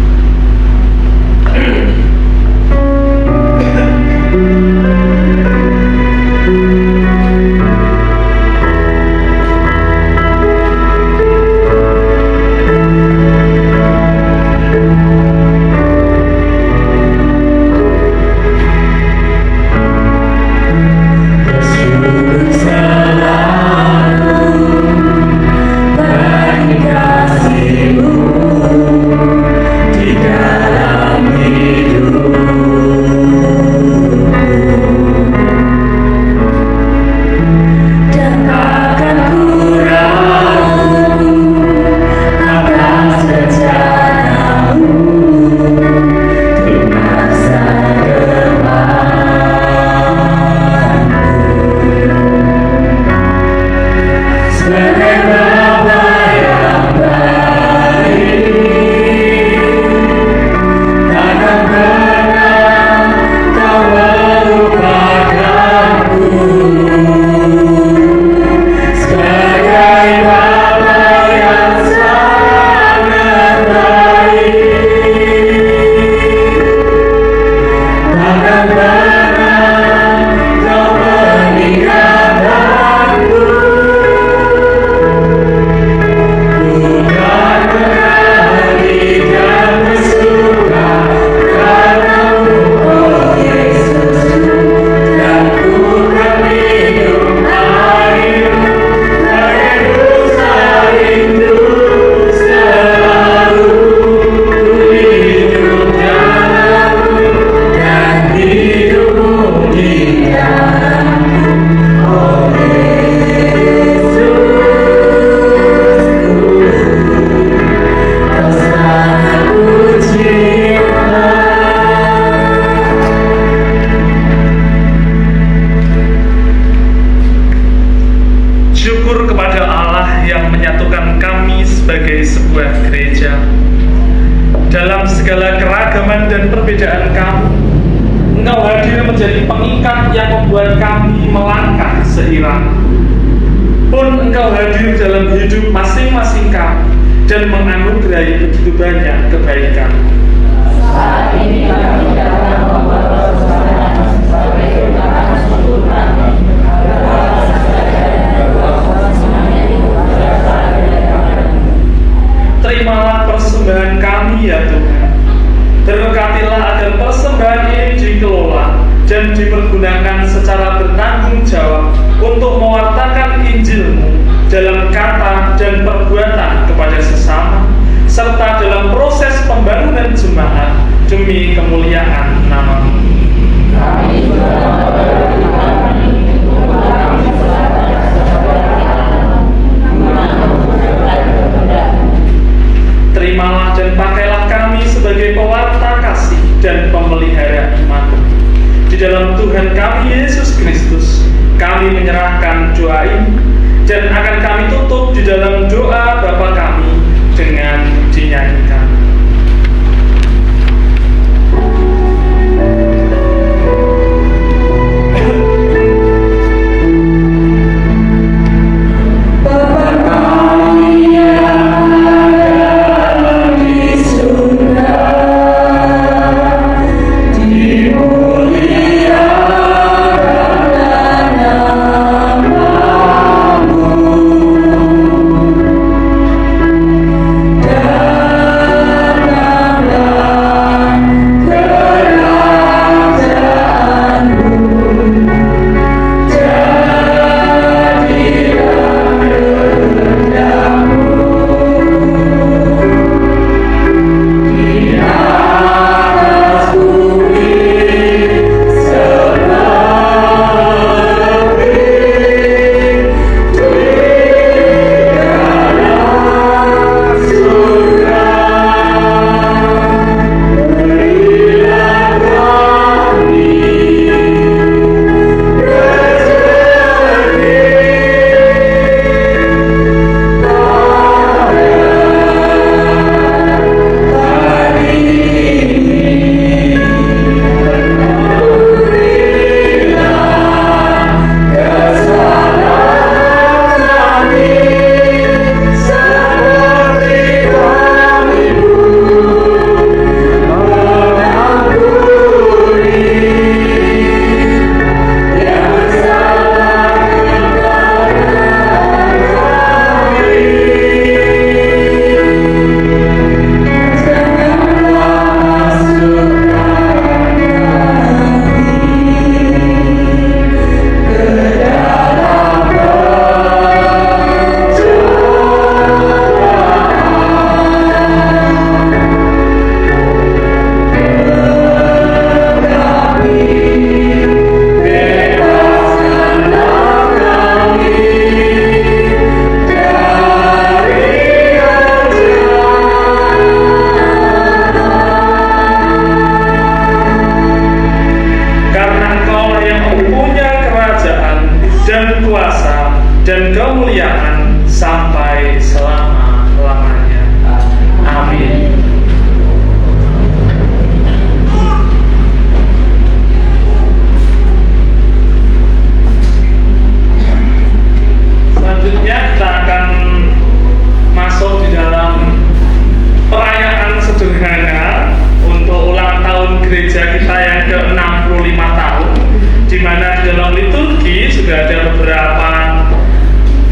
Bapa kami yang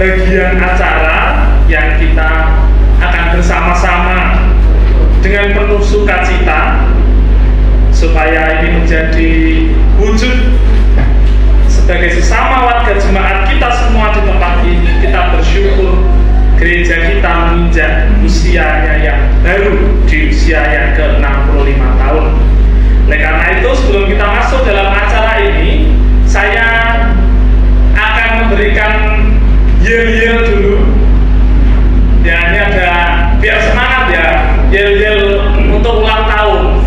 bagian acara yang kita akan bersama-sama dengan penuh sukacita supaya ini menjadi wujud sebagai sesama warga jemaat kita semua di tempat ini. Kita bersyukur gereja kita menginjak usianya yang baru di usia yang ke-65 tahun. Oleh karena itu, sebelum kita masuk dalam acara ini, saya akan memberikan yel-yel dulu. Ya, ini ada biar semangat ya, yel-yel untuk ulang tahun.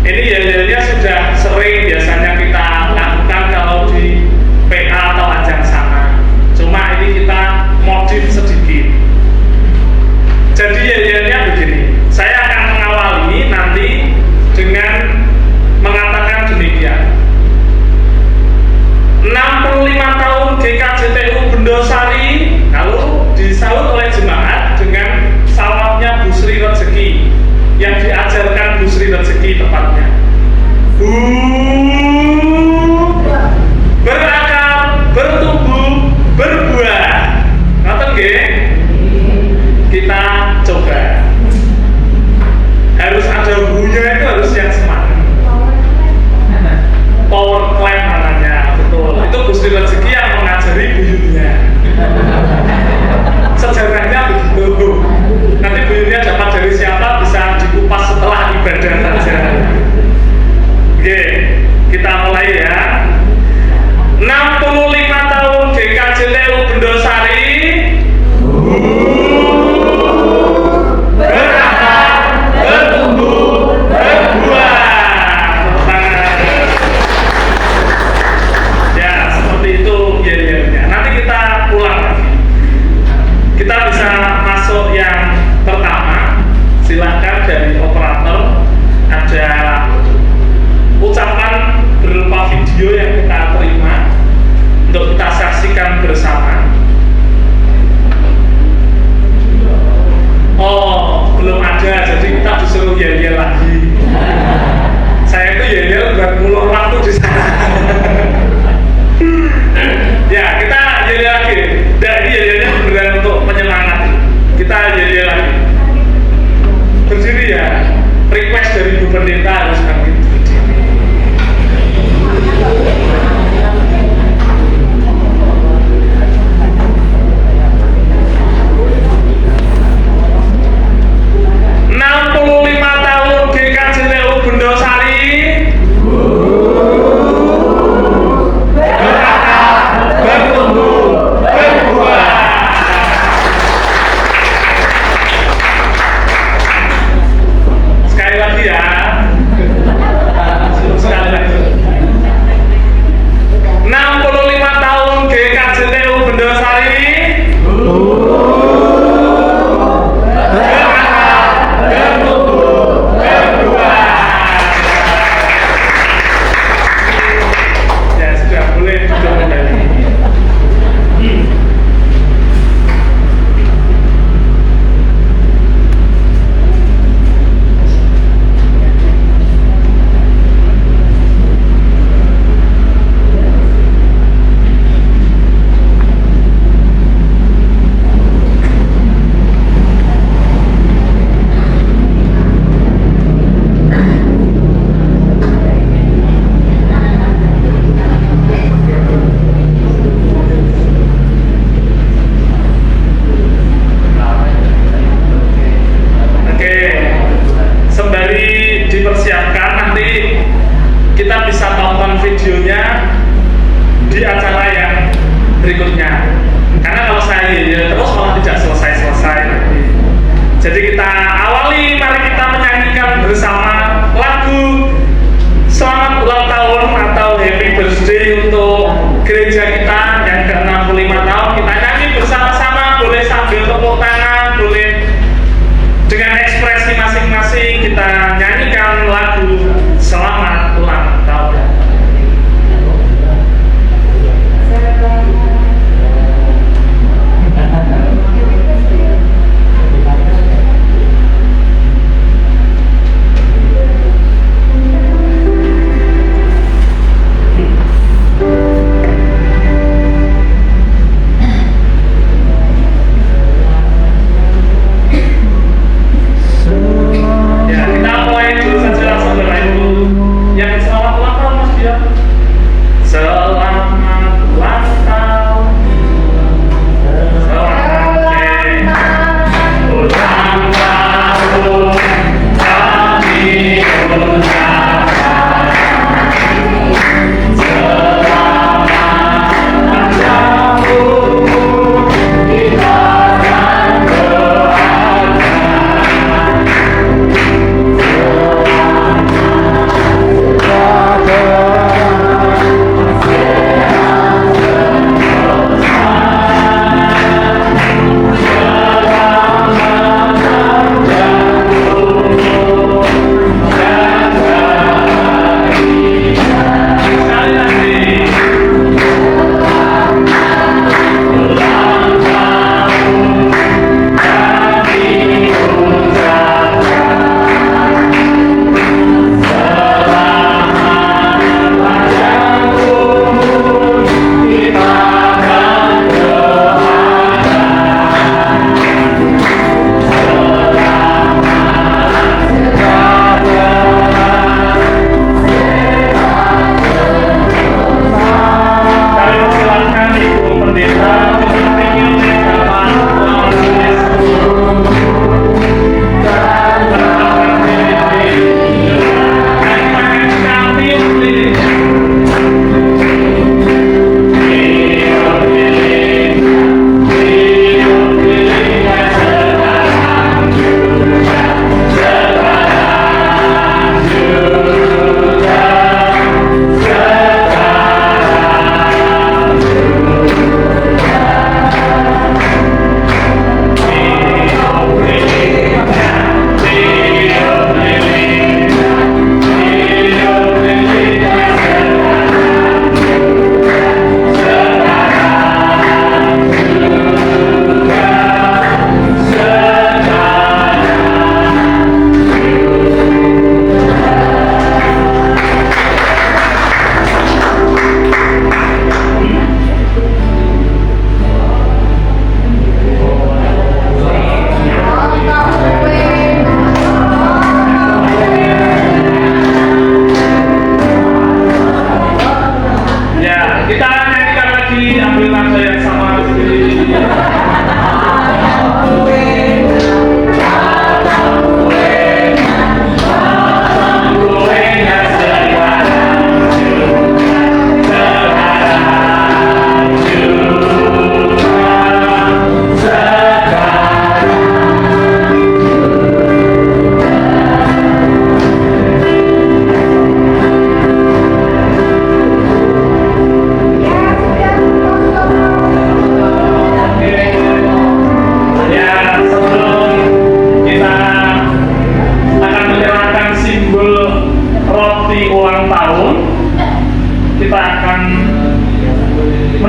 Ini yel-yelnya sudah sering biasanya kita lakukan kalau di PA atau ajang sana. Cuma ini kita modif sedikit. Jadi yel-yelnya begini. Saya akan mengawali nanti dengan mengatakan demikian. 65 tahun GKJTU Bendosari, lalu disaut oleh jemaat dengan salawatnya Bu Sri Rezeki yang diajarkan Bu Sri Rezeki tepatnya. Berakar, bertumbuh, berbuah. Ngerti nggih? Kita coba. Harus ada bunya, itu harus yang semangat. Power clap namanya, betul. Itu Bu Sri Rezeki yang mengajari buyutnya. Sejarahnya begitu. Nanti buyutnya dapat dari siapa bisa dikupas setelah ibadah saja. Oke, kita mulai ya. 65 tahun GKJTU Bendosari. Berakar, bertumbuh, berbuah. Ya, seperti itu yel-yelnya. Nanti kita pulang lagi. Kita bisa masuk yang pertama. Silakan dari operator ada ucapan berupa video yang kita terima untuk kita saksikan bersama. Oh, belum ada, jadi kita disuruh yel-yel lagi. Saya itu yel-yel buat ngulur waktu di sana. Ya, kita yel-yel lagi. Dan ini yel-yelnya beneran untuk penyemangat. Kita yel-yel lagi. Berdiri ya. Request dari Bu Pendeta harus kami berdiri. GKJTU Bendosari. Berakar, bertumbuh, berbuah. Sekali lagi ya. Sekali lagi. 65 tahun GKJTU Bendosari. Videonya di acara yang berikutnya, karena kalau saya terus malah tidak selesai nanti. Jadi kita awali, mari kita menyanyikan bersama lagu Selamat Ulang Tahun atau Happy Birthday untuk gereja kita yang ke-65 tahun. Kita nyanyi bersama-sama, boleh sambil tepuk tangan, boleh dengan ekspresi masing-masing. Kita nyanyikan lagu Selamat Ulang Tahun.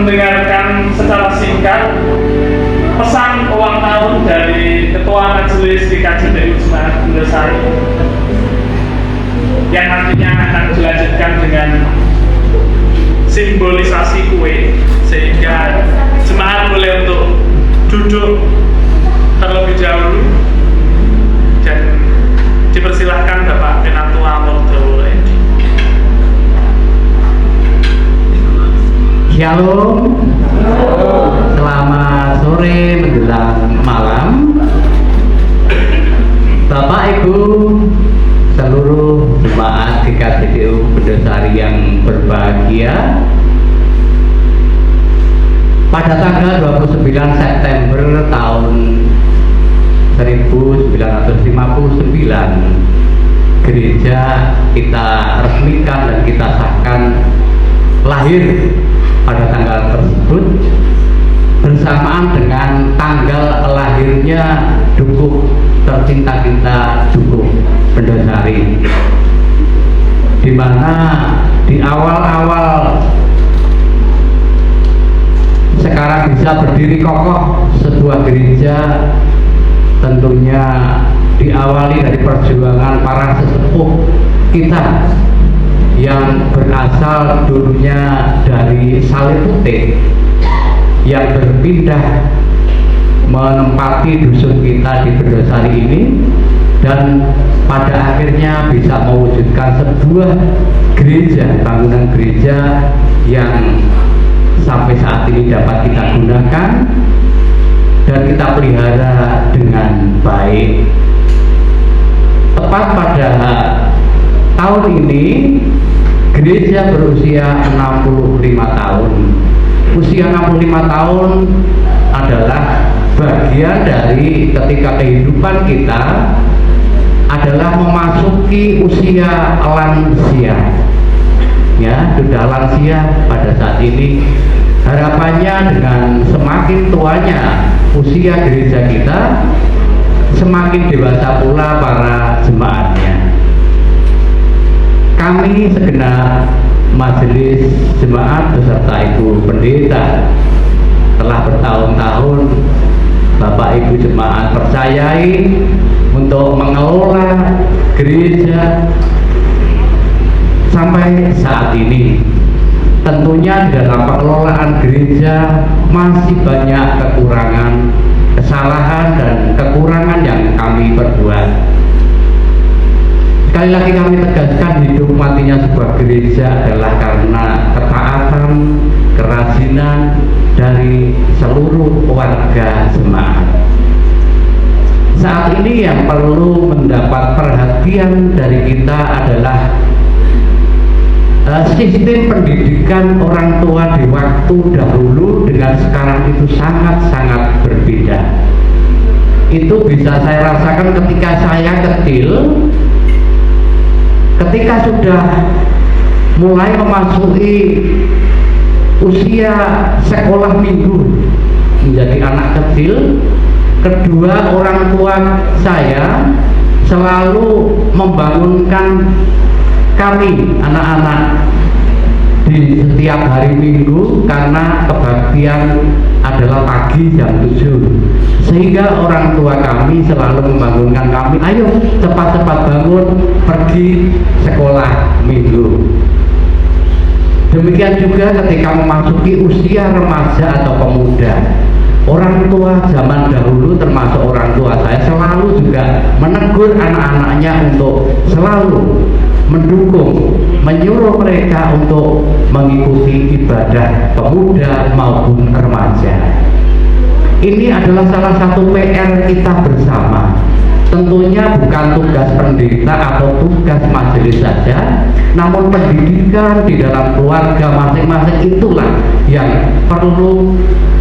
mendengarkan secara singkat pesan ulang tahun dari Ketua Majelis GKJPU Jemaat Bundesari yang nantinya akan dilanjutkan dengan simbolisasi kue, sehingga jemaat boleh untuk duduk terlebih dahulu dan dipersilahkan Bapak Penatua Mordowo Edi. Shalom. Selamat sore menjelang malam. Bapak Ibu seluruh jemaat GKJPU Bundesari yang berbahagia, pada tanggal 29 September tahun 1959 gereja kita resmikan dan kita sahkan lahir pada tanggal tersebut bersamaan dengan tanggal lahirnya Dukuh tercinta kita, Dukuh Bundesari, di mana di awal-awal sekarang bisa berdiri kokoh sebuah gereja, tentunya diawali dari perjuangan para sesepuh kita yang berasal dulunya dari Salib Putih, yang berpindah menempati dusun kita di Bundesari ini, dan pada akhirnya bisa mewujudkan sebuah gereja, bangunan gereja yang sampai saat ini dapat kita gunakan dan kita pelihara dengan baik. Tepat pada tahun ini gereja berusia 65 tahun. Usia 65 tahun adalah bagian dari ketika kehidupan kita adalah memasuki usia lansia. Ya, sudah lansia pada saat ini. Harapannya dengan semakin tuanya usia gereja kita, semakin dewasa pula para jemaatnya. Kami segenap Majelis Jemaat beserta Ibu Pendeta telah bertahun-tahun Bapak Ibu Jemaat percayai untuk mengelola gereja sampai saat ini. Tentunya dalam pengelolaan gereja masih banyak kekurangan, kesalahan dan kekurangan yang kami perbuat. Sekali lagi kami tegaskan, hidup matinya sebuah gereja adalah karena ketaatan, kerajinan dari seluruh warga jemaat. Saat ini yang perlu mendapat perhatian dari kita adalah sistem pendidikan orang tua di waktu dahulu dengan sekarang itu sangat-sangat berbeda. Itu bisa saya rasakan ketika saya kecil, ketika sudah mulai memasuki usia sekolah minggu menjadi anak kecil, kedua orang tua saya selalu membangunkan kami anak-anak di setiap hari Minggu karena kebaktian adalah pagi jam 7, sehingga orang tua kami selalu membangunkan kami, ayo cepat-cepat bangun pergi sekolah Minggu. Demikian juga ketika memasuki usia remaja atau pemuda, orang tua zaman dahulu termasuk orang tua saya selalu juga menegur anak-anaknya untuk selalu mendukung, menyuruh mereka untuk mengikuti ibadah pemuda maupun remaja. Ini adalah salah satu PR kita bersama. Tentunya bukan tugas pendeta atau tugas majelis saja, namun pendidikan di dalam keluarga masing-masing itulah yang perlu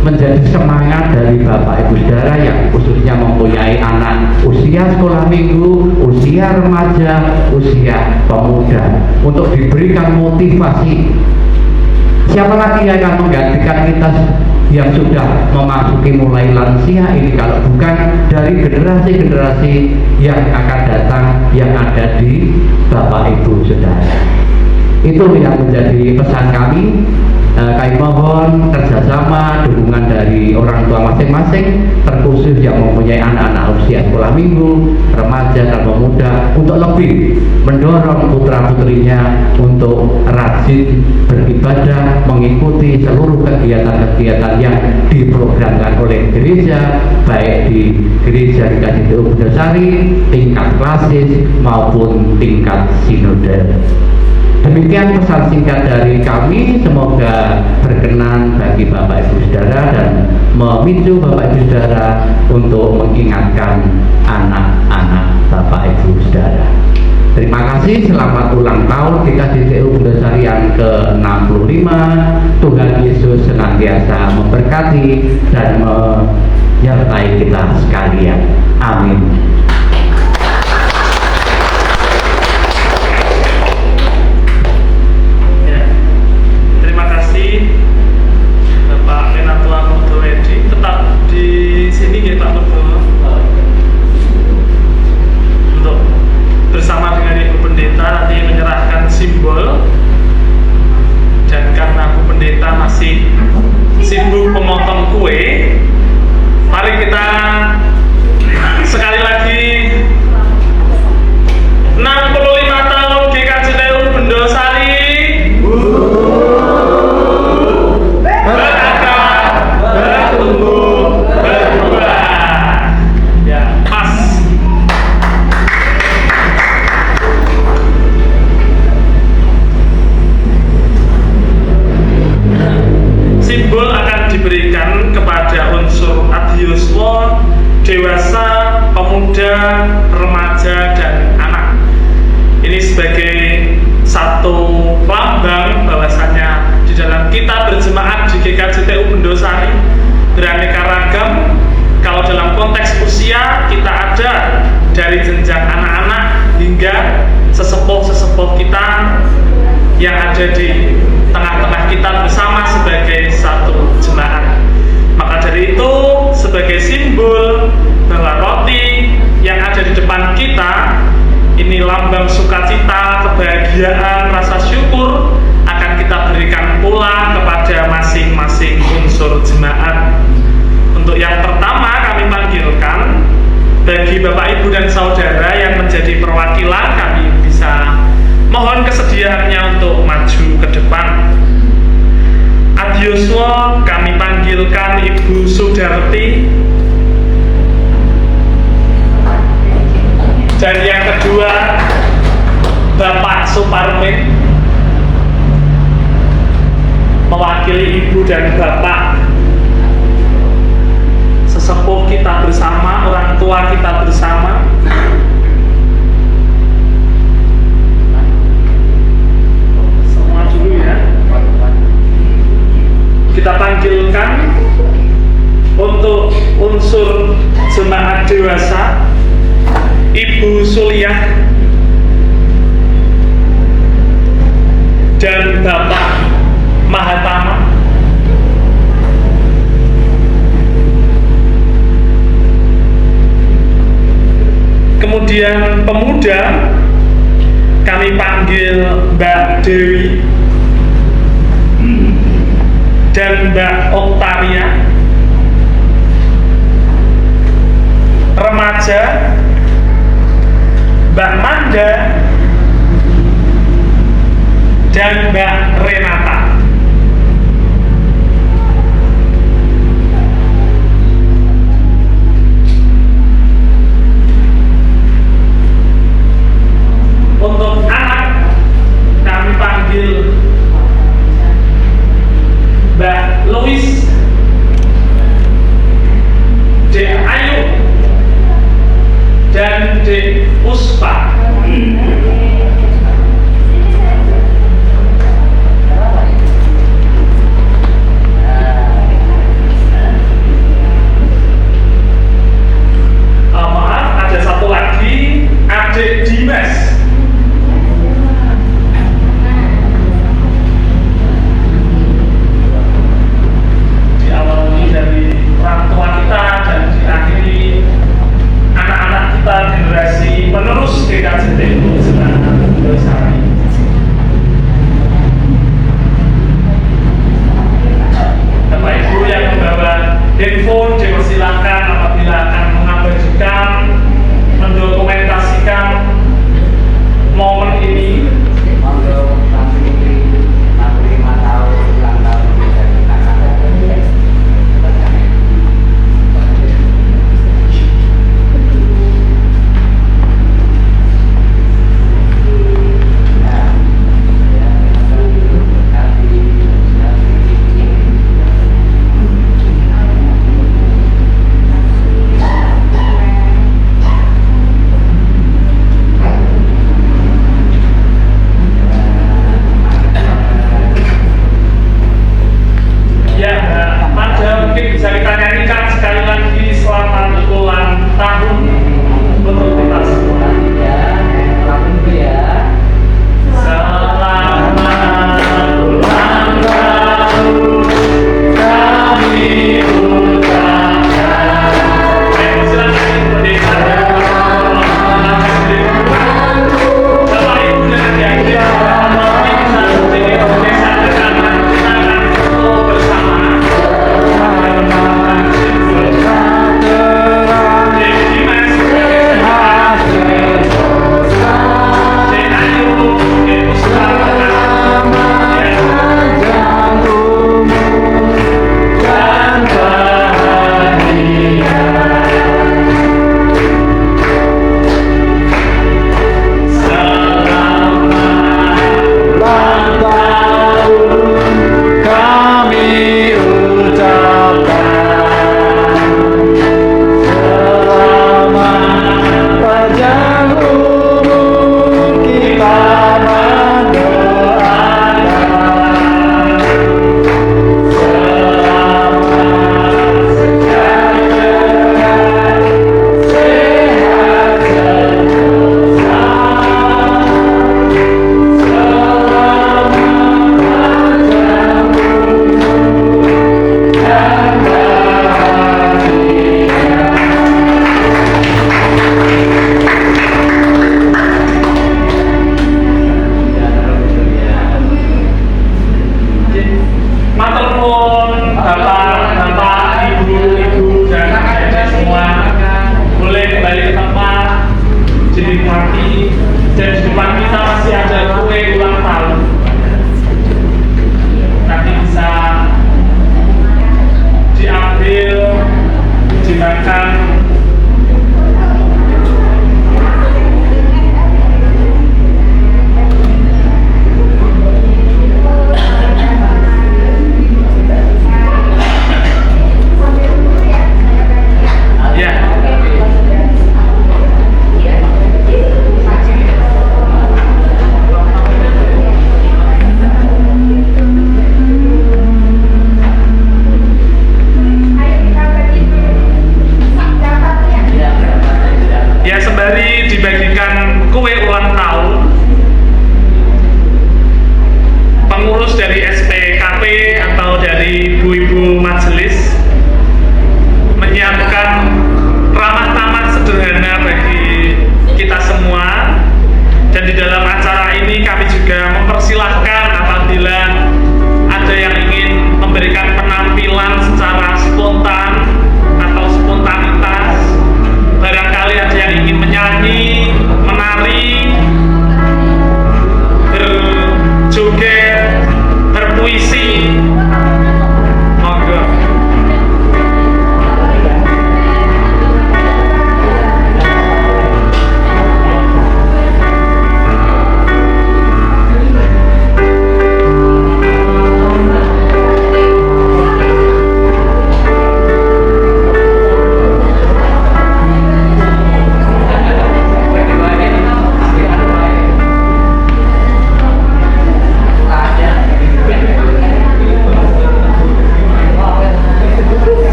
menjadi semangat dari Bapak Ibu Saudara yang khususnya mempunyai anak usia sekolah minggu, usia remaja, usia pemuda, untuk diberikan motivasi. Siapa lagi yang akan menggantikan kita yang sudah memasuki mulai lansia ini kalau bukan dari generasi-generasi yang akan datang yang ada di Bapak Ibu Saudara. Itu yang menjadi pesan kami. Kami mohon kerjasama, dukungan dari orang tua masing-masing, terkhusus yang mempunyai anak-anak usia sekolah minggu, remaja dan pemuda, untuk lebih mendorong putra-putrinya untuk rajin beribadah, mengikuti seluruh kegiatan-kegiatan yang diprogramkan oleh gereja, baik di gereja di KJTU Bundosari, tingkat klasis maupun tingkat sinode. Demikian pesan singkat dari kami, semoga berkenan bagi Bapak Ibu Saudara dan memicu Bapak Ibu Saudara untuk mengingatkan anak-anak Bapak Ibu Saudara. Terima kasih, selamat ulang tahun di KJTU Bundosari yang ke-65. Tuhan Yesus senantiasa memberkati dan menyertai kita sekalian. Amin. Bersama dengan Ibu Pendeta nanti menyerahkan simbol, dan karena Bu Pendeta masih sibuk memotong kue, mari kita sekali lagi 65 tahun GKJTU Bundosari berakar, bertumbuh, berkembang. Ya, pas. Simbol akan diberikan kepada unsur adioswa, dewasa, pemuda, remaja, dan anak. Ini sebagai satu lambang bahwasanya di dalam kita berjemaat di GKJTU Bundosari beraneka ragam. Kalau dalam konteks usia, kita ada dari jenjang anak-anak hingga sesepuh-sesepuh kita yang ada di tengah-tengah kita bersama sebagai satu jemaat. Maka dari itu, sebagai simbol bahwa roti yang ada di depan kita ini lambang sukacita, kebahagiaan, rasa syukur akan kita berikan pula kepada masing-masing unsur jemaat. Untuk yang pertama kami panggilkan, bagi Bapak Ibu dan Saudara yang menjadi perwakilan, kami bisa mohon kesediaannya untuk maju ke depan. Adioswa kami panggilkan Ibu Sudarti. Dan yang kedua Bapak Suparmin, mewakili Ibu dan Bapak sesepuh kita bersama, orang tua kita bersama. Semua dulu ya. Kita panggilkan untuk unsur jemaat dewasa Ibu Suliah dan Bapak Mahatama. Kemudian pemuda kami panggil Mbak Dewi dan Mbak Oktaria. Remaja Mbak Manda dan Mbak Renata. Untuk anak kami panggil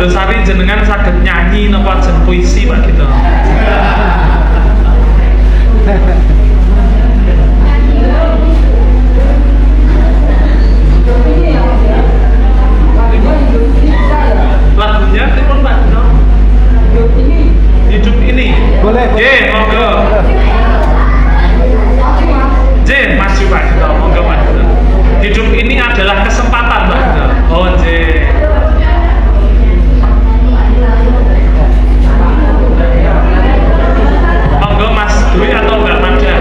Pondosari jenengan saged nyanyi napa jen puisi Pak Gito? Lagunya pripun Pak Gito? Hidup ini. Boleh. Nggih, monggo. Nggih, maju Pak Gito, monggo Pak Gito. Hidup ini adalah kesempatan Pak Gito. Oh, nggih. Monggo Mas Dwi atau Mbak Mada.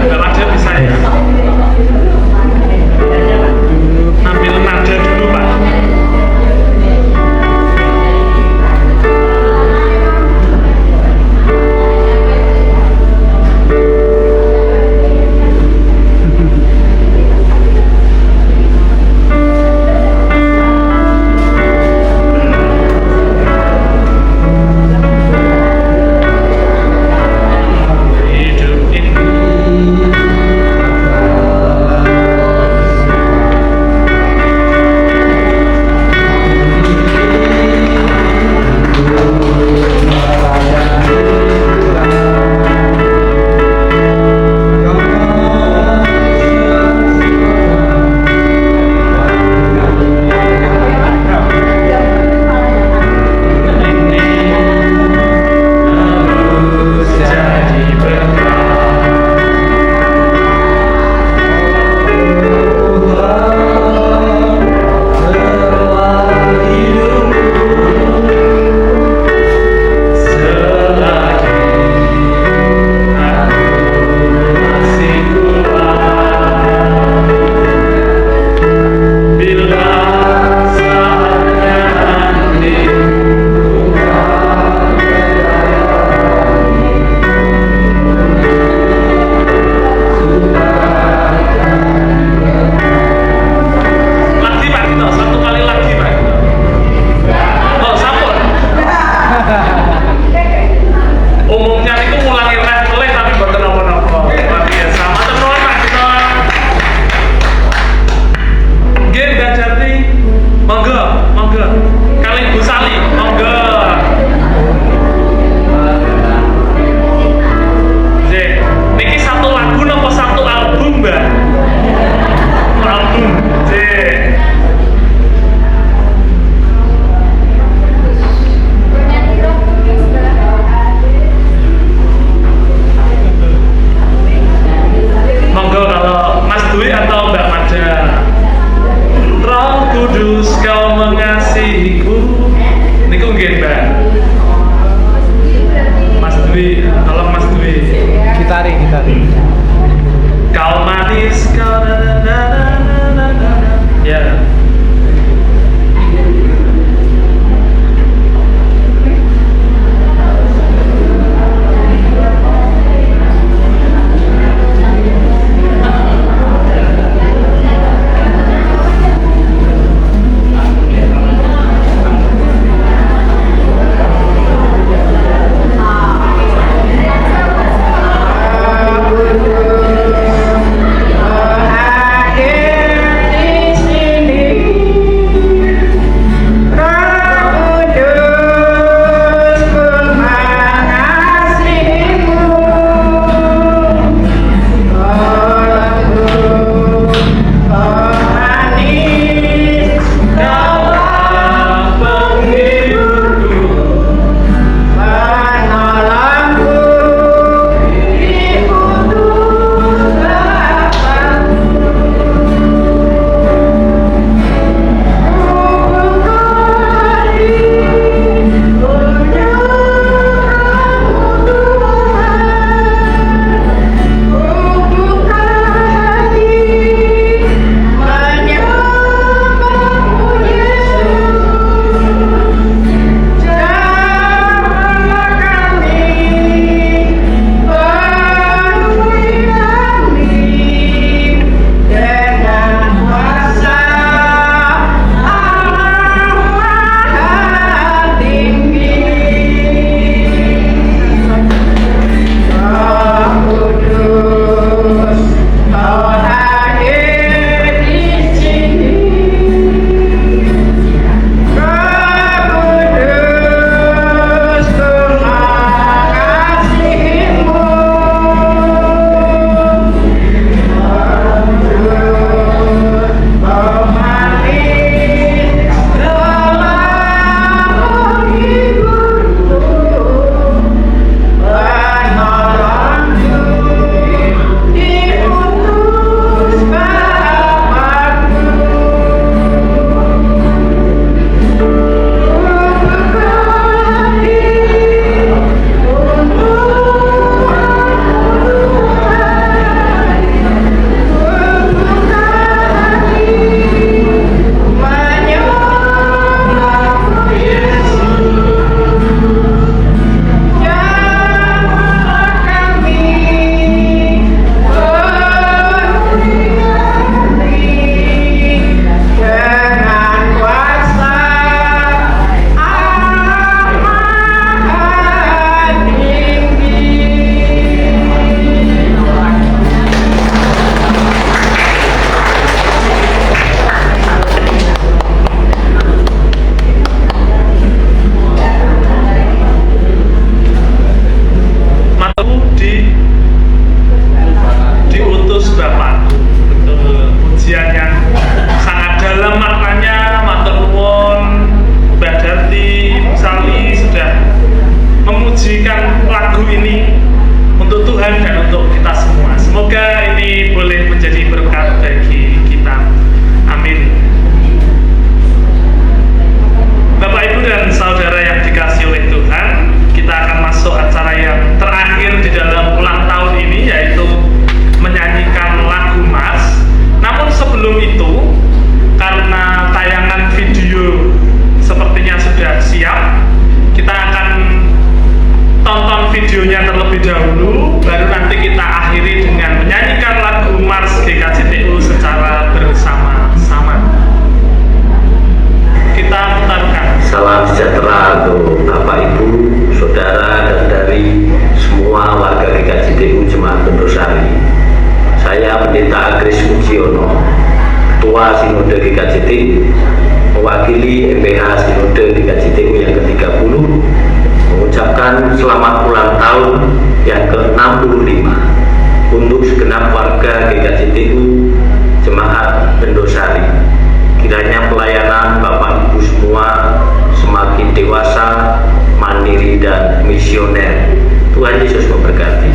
dan misioner. Tuhan Yesus memberkati.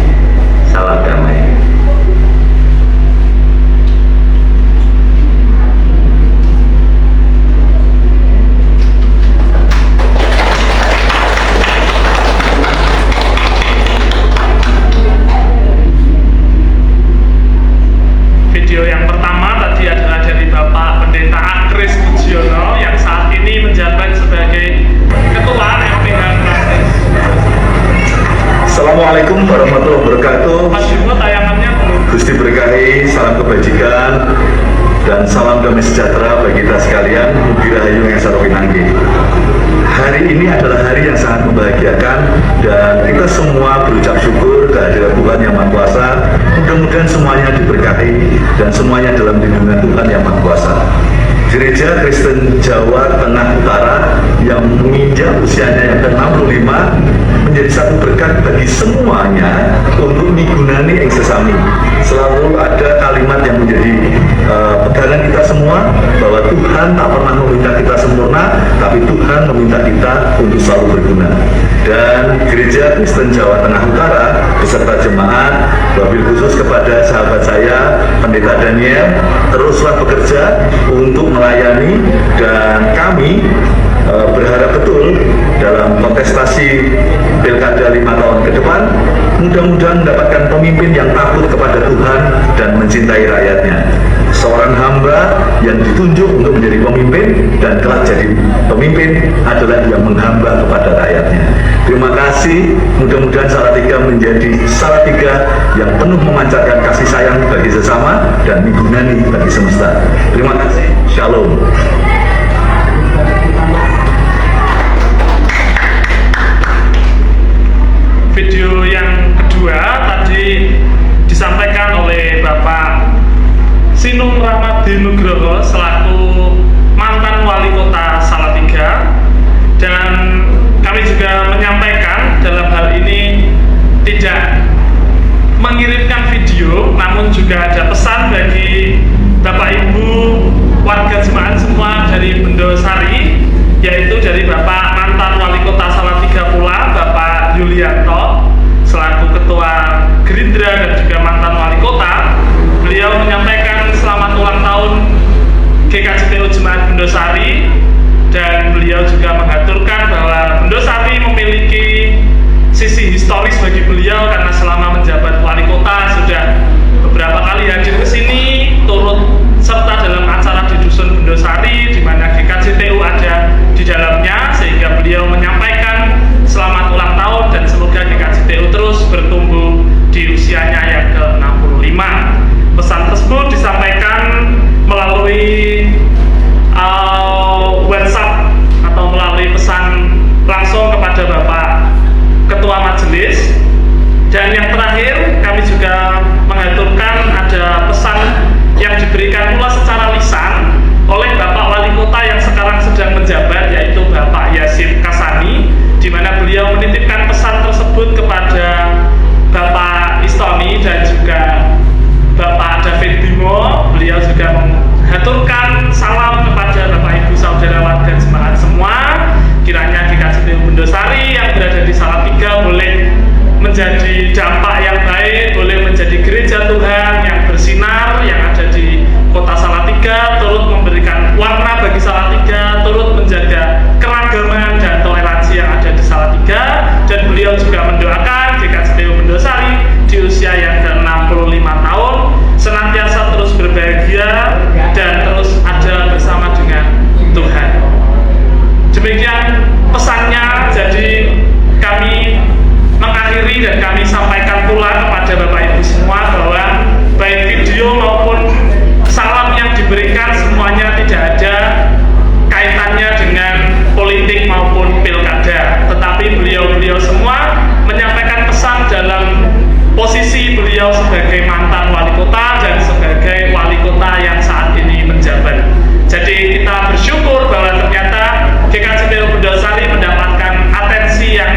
Salam damai. Video yang pertama tadi adalah dari Bapak Pendeta Akris Budiono yang saat ini menjabat sebagai Ketua MPH Praktis. Assalamualaikum warahmatullahi wabarakatuh. Mas Bimo, tayangannya Gusti berkahi, salam kebajikan dan salam damai sejahtera bagi kita sekalian. Mugi rahayu yang sarwa pinanggih. Hari ini adalah hari yang sangat membahagiakan dan kita semua berucap syukur kehadiran Tuhan Yang Maha Kuasa. Mudah-mudahan semuanya diberkahi dan semuanya dalam lindungan Tuhan Yang Maha Kuasa. Gereja Kristen Jawa Tengah Utara yang menginjak usianya yang ke-65 menjadi satu berkat bagi semuanya untuk migunani ing sesami. Selalu ada kalimat yang menjadi pegangan kita semua bahwa Tuhan tak pernah meminta kita sempurna, tapi Tuhan meminta kita untuk selalu berguna. Dan Gereja Kristen Jawa Tengah Utara beserta jemaat, wabil khusus kepada sahabat saya Pendeta Daniel, teruslah bekerja untuk melayani, dan kami berharap betul dalam kontestasi pilkada 5 tahun ke depan mudah-mudahan mendapatkan pemimpin yang takut kepada Tuhan dan mencintai rakyatnya, seorang hamba yang ditunjuk untuk menjadi pemimpin dan kelak jadi pemimpin adalah yang menghamba kepada rakyatnya. Terima kasih, mudah-mudahan Salatiga menjadi Salatiga yang penuh memancarkan kasih sayang bagi sesama dan migunani bagi semesta. Terima kasih, Shalom. video yang kedua tadi disampaikan oleh Bapak Sinung Rahmadi Nugroho selaku mantan wali kota Salatiga, dan kami juga menyampaikan dalam hal ini tidak mengirimkan video, namun juga ada pesan bagi Bapak Ibu warga jemaat semua dari Bendosari, yaitu dari Bapak mantan wali kota Salatiga pula, Bapak Yulianto selaku ketua Gerindra dan juga mantan wali kota. Beliau menyampaikan selamat ulang tahun GKJTU Jemaat Bendosari, dan beliau juga mengaturkan bahwa Bendosari memiliki sisi historis bagi beliau karena selama menjabat wali kota sudah beberapa kali hadir ke sini, turut serta dalam acara di Dusun Bendosari di mana GKJTU ada di dalamnya, sehingga beliau menyampaikan selamat ulang tahun dan semoga GKJTU terus bertumbuh di usianya yang ke-65. Pesan tersebut disampaikan melalui WhatsApp atau melalui pesan langsung kepada Bapak Ketua Majelis. Dan yang terakhir, kami juga mengaturkan ada pesan yang diberikan pula secara lisan oleh Bapak Wali Kota yang sekarang sedang menjabat, yaitu Bapak Yasin Kasani, di mana beliau menitipkan pesan tersebut kepada Bapak Istoni dan juga Bapak David Bimo. Beliau juga mengaturkan salam kepada Bapak Ibu saudara warga jemaat semua. Kiranya GKJTU Bendosari yang berada di Salatiga boleh menjadi dampak yang baik, boleh menjadi gereja Tuhan yang bersinar yang ada di kota Salatiga, turut memberikan warna bagi Salatiga, turut menjaga keragaman dan toleransi yang ada di Salatiga. Dan beliau juga mendoakan GKJTU Bendosari di usia yang ke-65 tahun senantiasa terus berbahagia dan terus ada bersama dengan Tuhan. Demikian pesannya. Jadi kami mengakhiri dan kami sampaikan pula kepada Bapak Ibu semua bahwa baik video maupun salam yang diberikan semuanya tidak ada kaitannya dengan politik maupun pilkada, tetapi beliau-beliau semua menyampaikan pesan dalam posisi beliau sebagai mantan wali kota dan sebagai wali kota yang saat ini menjabat. Jadi kita bersyukur bahwa ternyata GKJTU Bendosari mendapatkan atensi yang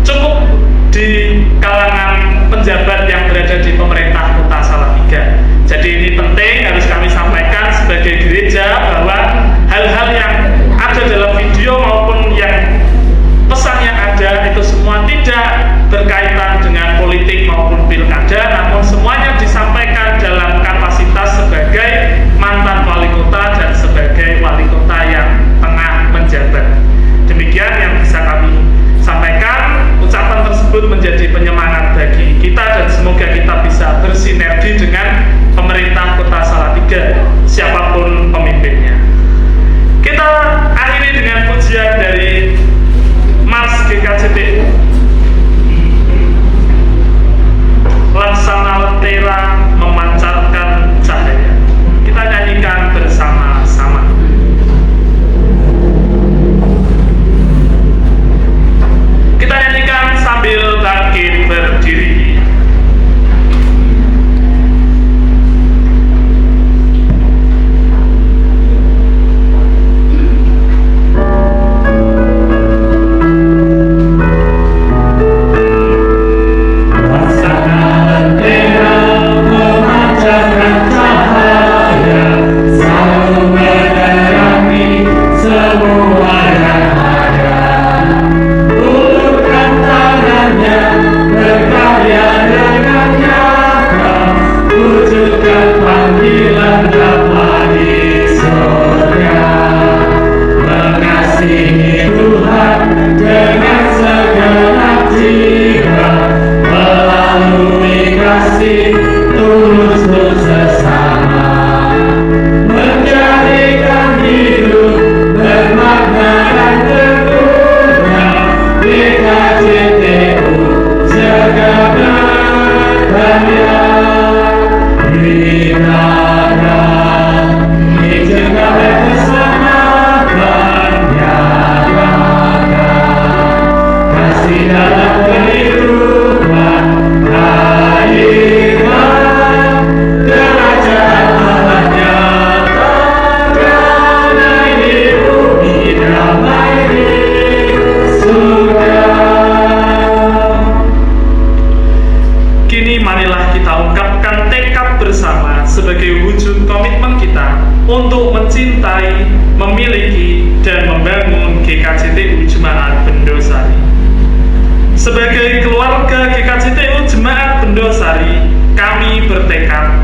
cukup di kalangan penjabat yang berada di pemerintah kota Salatiga. Jadi ini penting harus kami sampaikan sebagai gereja bahwa hal-hal yang ada dalam video maupun yang pesan yang ada itu masih dalam kehidupan akhirat, kerajaan Allah nyatakan di bumi, damai di surga. Kini marilah kita ungkapkan tekad bersama sebagai wujud komitmen kita untuk mencintai, memiliki, dan membangun GKJTU Jemaat Bendosari. Sebagai keluarga GKJTU Jemaat Bendosari, kami bertekad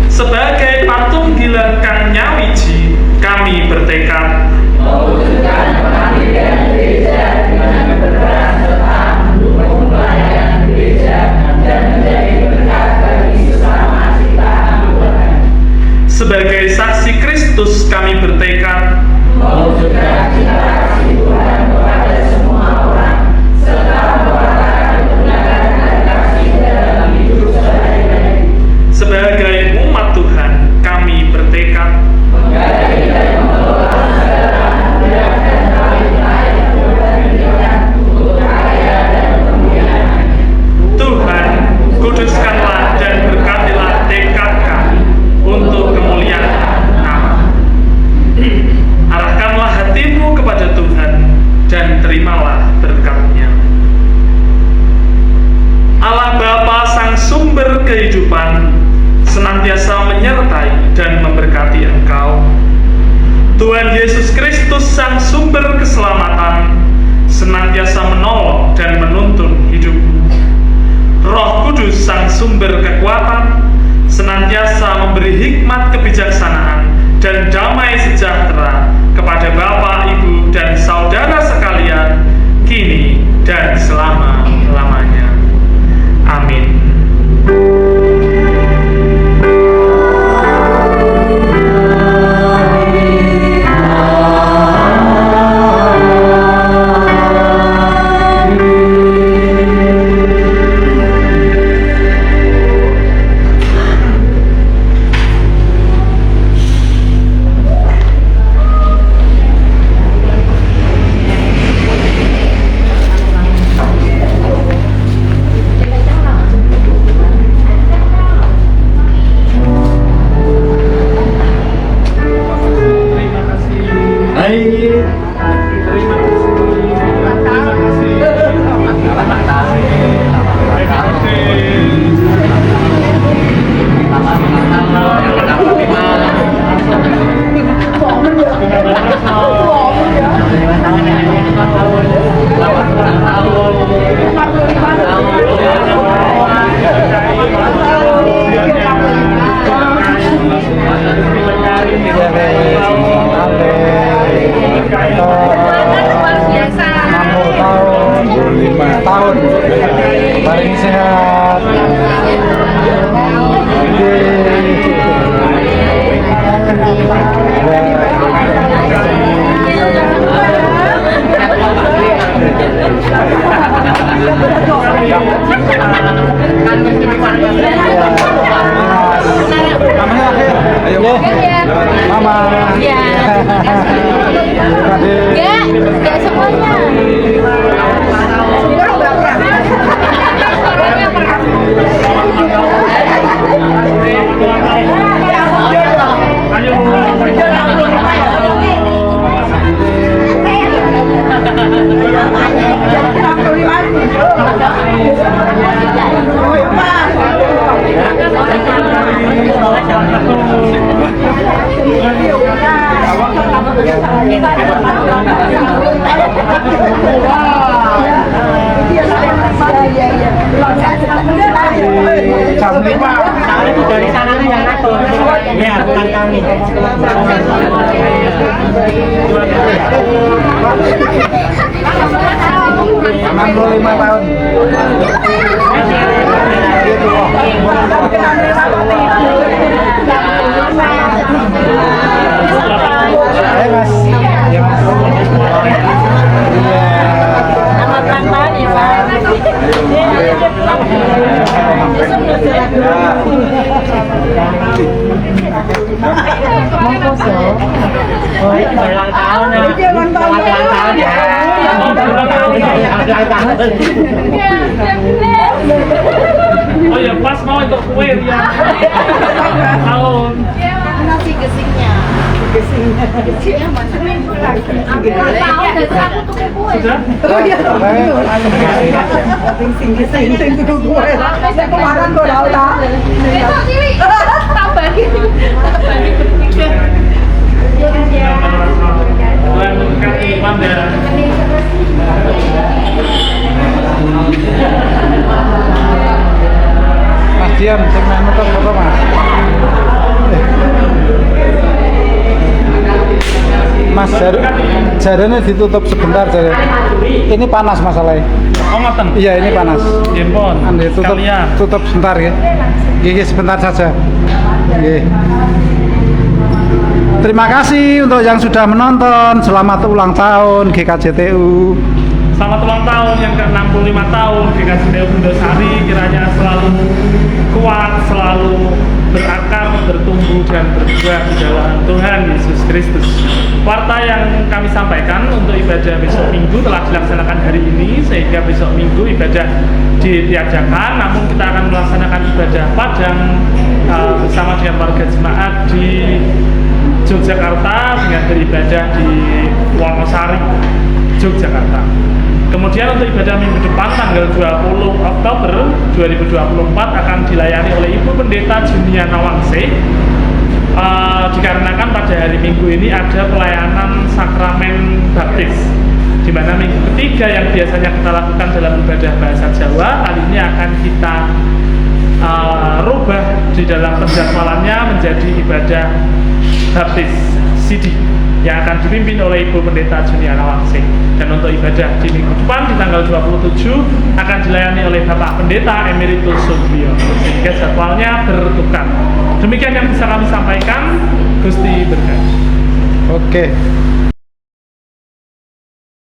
sebagai patung Gilang Kang Nyawiji, kami bertekad mewujudkan pengabdian gereja dengan berperan serta mendukung pelayanan gereja dan menjadi berkat bagi sesama ciptaan Tuhan. sebagai saksi Kristus, kami bertekad Mewujudkan cinta kasih Tuhan kepada semua orang serta mewartakan kebenaran dan kasih dalam hidup sehari-hari. sebagai umat Tuhan, kami bertekad Menggali dan mengelola segala anugerah dan karunia yang Tuhan berikan untuk karya dan kemuliaan. Tuhan, kuduskanlah dan berkatilah tekad kami untuk kemuliaan nama. Arahkanlah hatimu kepada Tuhan dan terimalah berkat-Nya. Allah Bapa Sang Sumber Kehidupan senantiasa menyertai dan memberkati engkau. Tuhan Yesus Kristus Sang Sumber Keselamatan senantiasa menolong dan menuntun hidupmu. Roh Kudus Sang Sumber Kekuatan senantiasa memberi hikmat kebijaksanaan dan damai sejahtera kepada Bapa, Ibu, dan saudara sekalian, kini dan selama-lamanya. Amin. Dari sana yang ngatur. Ya, bukan kami. Mas. ulang tahun ya. Ulang tahun ya. Ulang tahun. Oh ya pas mau ikut kue dia. Tahun. Nasi gesingnya. Gesingnya mana? Tahu dan aku tuh kue. Sudah? Tuhan memberkati Anda. Mas Dian, sing meh nutup apa Mas? Mas jarene ditutup sebentar jare. Ini panas masalahnya. Oh ngoten. Iya, ini panas. Nggih pun. Ande tutup Sekalian. tutup sebentar ya. Nggih, sebentar saja. Nggih. Terima kasih untuk yang sudah menonton. Selamat ulang tahun GKJTU. Selamat ulang tahun yang ke-65 tahun GKJTU Bundosari, kiranya selalu kuat, selalu berakar, bertumbuh dan berbuah di dalam Tuhan Yesus Kristus. Warta yang kami sampaikan untuk ibadah besok Minggu telah dilaksanakan hari ini, sehingga besok Minggu ibadah ditiadakan, namun kita akan melaksanakan ibadah Padang bersama dengan warga jemaat di Yogyakarta dengan beribadah di Wonosari, Yogyakarta. Kemudian untuk ibadah minggu depan tanggal 20 Oktober 2024 akan dilayani oleh Ibu Pendeta Juniana Wangse. Dikarenakan pada hari Minggu ini ada pelayanan sakramen baptis, di mana minggu ketiga yang biasanya kita lakukan dalam ibadah bahasa Jawa, kali ini akan kita rubah di dalam penjadwalannya menjadi ibadah baptis Sidi yang akan dipimpin oleh Ibu Pendeta Juniana Wangse. Dan untuk ibadah di minggu depan di tanggal 27 akan dilayani oleh Bapak Pendeta Emeritus Sugiono, sehingga jadwalnya bertukar. Demikian yang bisa kami sampaikan. Gusti berkati. Oke.